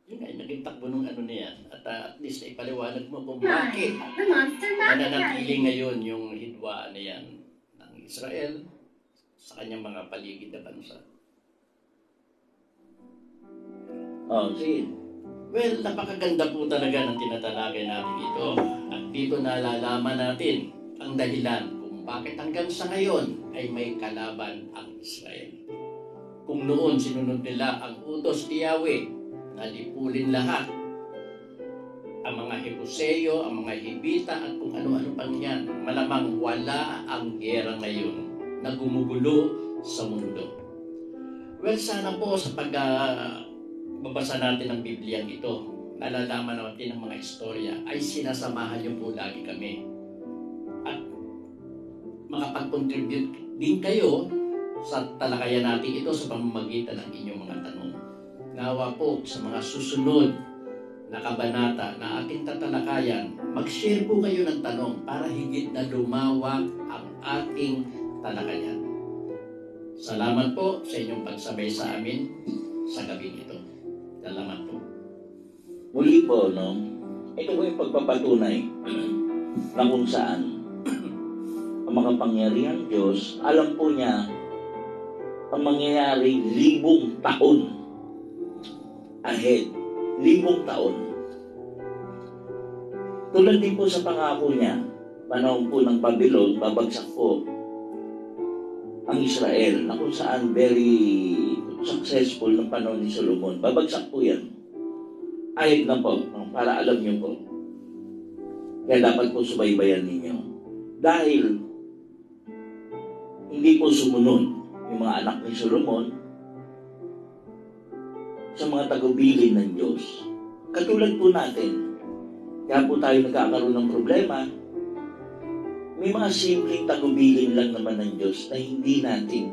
Yun ay naging takbo ng niyan. At at least ipaliwanag mo kung bakit nananatili ngayon yung hidwaan na yan ng Israel sa kanyang mga paligid na bansa. Oh, sige. Well, napakaganda po talaga ng tinatalakay natin ito. At dito nalalaman natin ang dahilan kung bakit hanggang sa ngayon ay may kalaban ang Israel. Kung noon sinunod nila ang utos ni Yahweh na lipulin lahat, ang mga Hebuseo, ang mga Hibita at kung ano-ano pang yan, malamang wala ang gera ngayon na gumugulo sa mundo. Well, sana po sa pagbabasa natin ng Biblia ito, nalalaman natin ng mga istorya, ay sinasamahan niyo po lagi kami. At makapag-contribute din kayo sa talakayan natin ito sa pamamagitan ng inyong mga tanong. Nawa po sa mga susunod na kabanata na ating tatalakayan, mag-share po kayo ng tanong para higit na lumawak ang ating talakayan. Salamat po sa inyong pagsabay sa amin sa gabi nito. Salamat po. Muli po, no? Ito po yung pagpapatunay na kung saan ang makapangyarihang Diyos, alam po niya ang mangyayari 1,000 taon ahead. 1,000 taon. Tulad din po sa pangako niya, panahon po ng Babylon, babagsak po ang Israel na kung saan very successful ng panahon ni Solomon. Babagsak po yan. Ahid lang po, para alam niyo po. Kaya dapat po subaybayan ninyo. Dahil hindi po sumunod yung mga anak ni Solomon sa mga tagubilin ng Diyos. Katulad po natin, kaya po tayo nagkakaroon ng problema, may mga simpleng tagubilin lang naman ng Diyos na hindi natin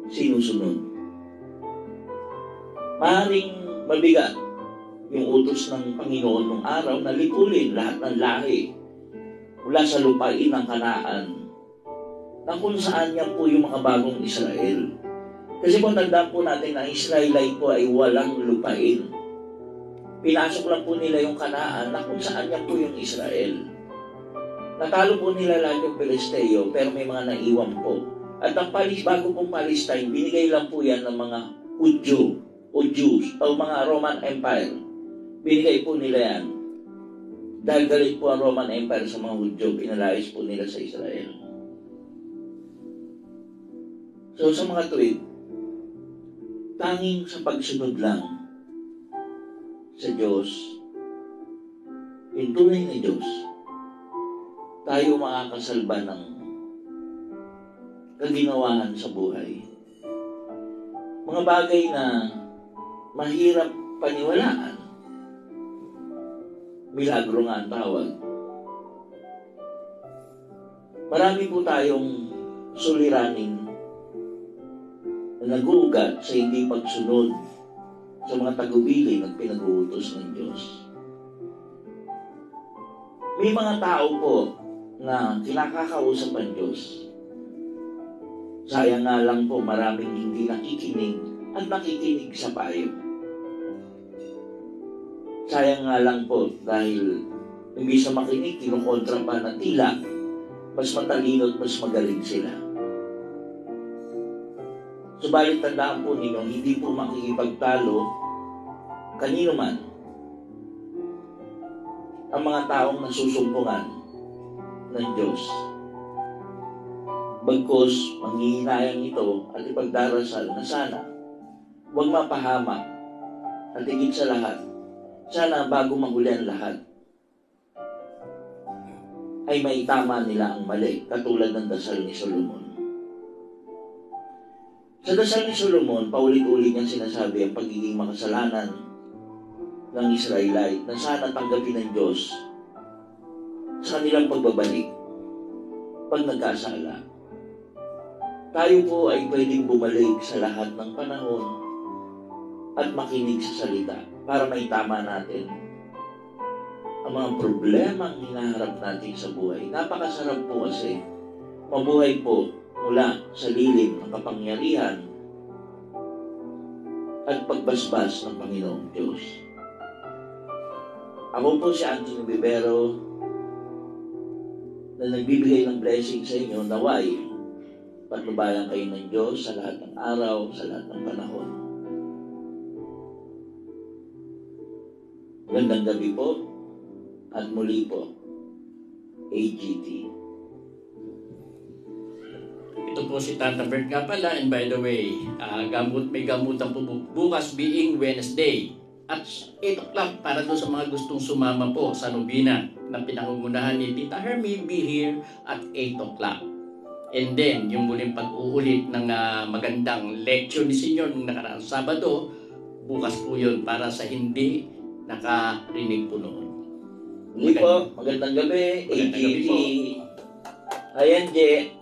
sinusunod. Maaaring mabigat yung utos ng Panginoon nung araw na lipulin lahat ng lahi mula sa lupain ng Kanaan, na kung saan yan po yung mga bagong Israel. Kasi po tandaan po natin na Israelite po ay walang lupain. Pinasok lang po nila yung Kanaan na kung saan yan po yung Israel. Natalo po nila lahat yung Pilisteo, pero may mga naiwan po. At ang bago pong Palestine, binigay lang po yan ng mga Hudyo o Jews o mga Roman Empire. Binigay po nila yan. Dahil galit po ang Roman Empire sa mga Hudyo, pinalayas po nila sa Israel. So sa mga tuwid, tanging sa pagsunod lang sa Diyos, yung tunay na Diyos, tayo makakasalba ng kaginawahan sa buhay. Mga bagay na mahirap paniwalaan. Milagro nga ang tawag. Marami po tayong suliranin na nag-uugat sa hindi pagsunod sa mga tagubilin at pinag-uutos ng Diyos. May mga tao po na kinakakausap ang Diyos. Sayang nga lang po maraming hindi nakikinig at nakikinig sa payo. Sayang nga lang po dahil imbis na makinig, kinukontra pa na tila mas matalino at mas magaling sila. Subalit tandaan po ninyo, hindi po makikipagtalo kanino man ang mga taong nasusumpungan ng Diyos. Bagkus, manghihinayang ito at ipagdarasal na sana huwag mapahamak at higit sa lahat, sana bago mahuli ang lahat, ay maitama nila ang mali, katulad ng dasal ni Solomon. Sa dasal ni Solomon, paulit-ulit niyang sinasabi ang pagiging makasalanan ng Israelite na sana tanggapin ng Diyos sa kanilang pagbabalik pag nagkasala. Tayo po ay pwedeng bumalik sa lahat ng panahon at makinig sa salita para maitama natin ang mga problemang hinaharap natin sa buhay. Napakasarap po kasi mabuhay po mula sa lilim ng kapangyarihan at pagbasbas ng Panginoong Diyos. Ako po si Anthony Vivero na nagbibigay ng blessing sa inyo, naway patnubayan kayo ng Diyos sa lahat ng araw, sa lahat ng panahon. Magandang gabi po. At muli po, AGT. Ito po si Tata Bert nga pala, and by the way, may gamutan po bukas being Wednesday. At 8 o'clock para doon sa mga gustong sumama po sa Nobina na pinangungunahan ni Tita Hermie, be here at 8 o'clock. And then, yung muling pag-uulit ng magandang lecture ni Senyor ng nakaraang Sabado, bukas po yun para sa hindi nakarinig po noon. Muli po, magandang gabi, Magandang gabi AGT. po. Ayan, Je.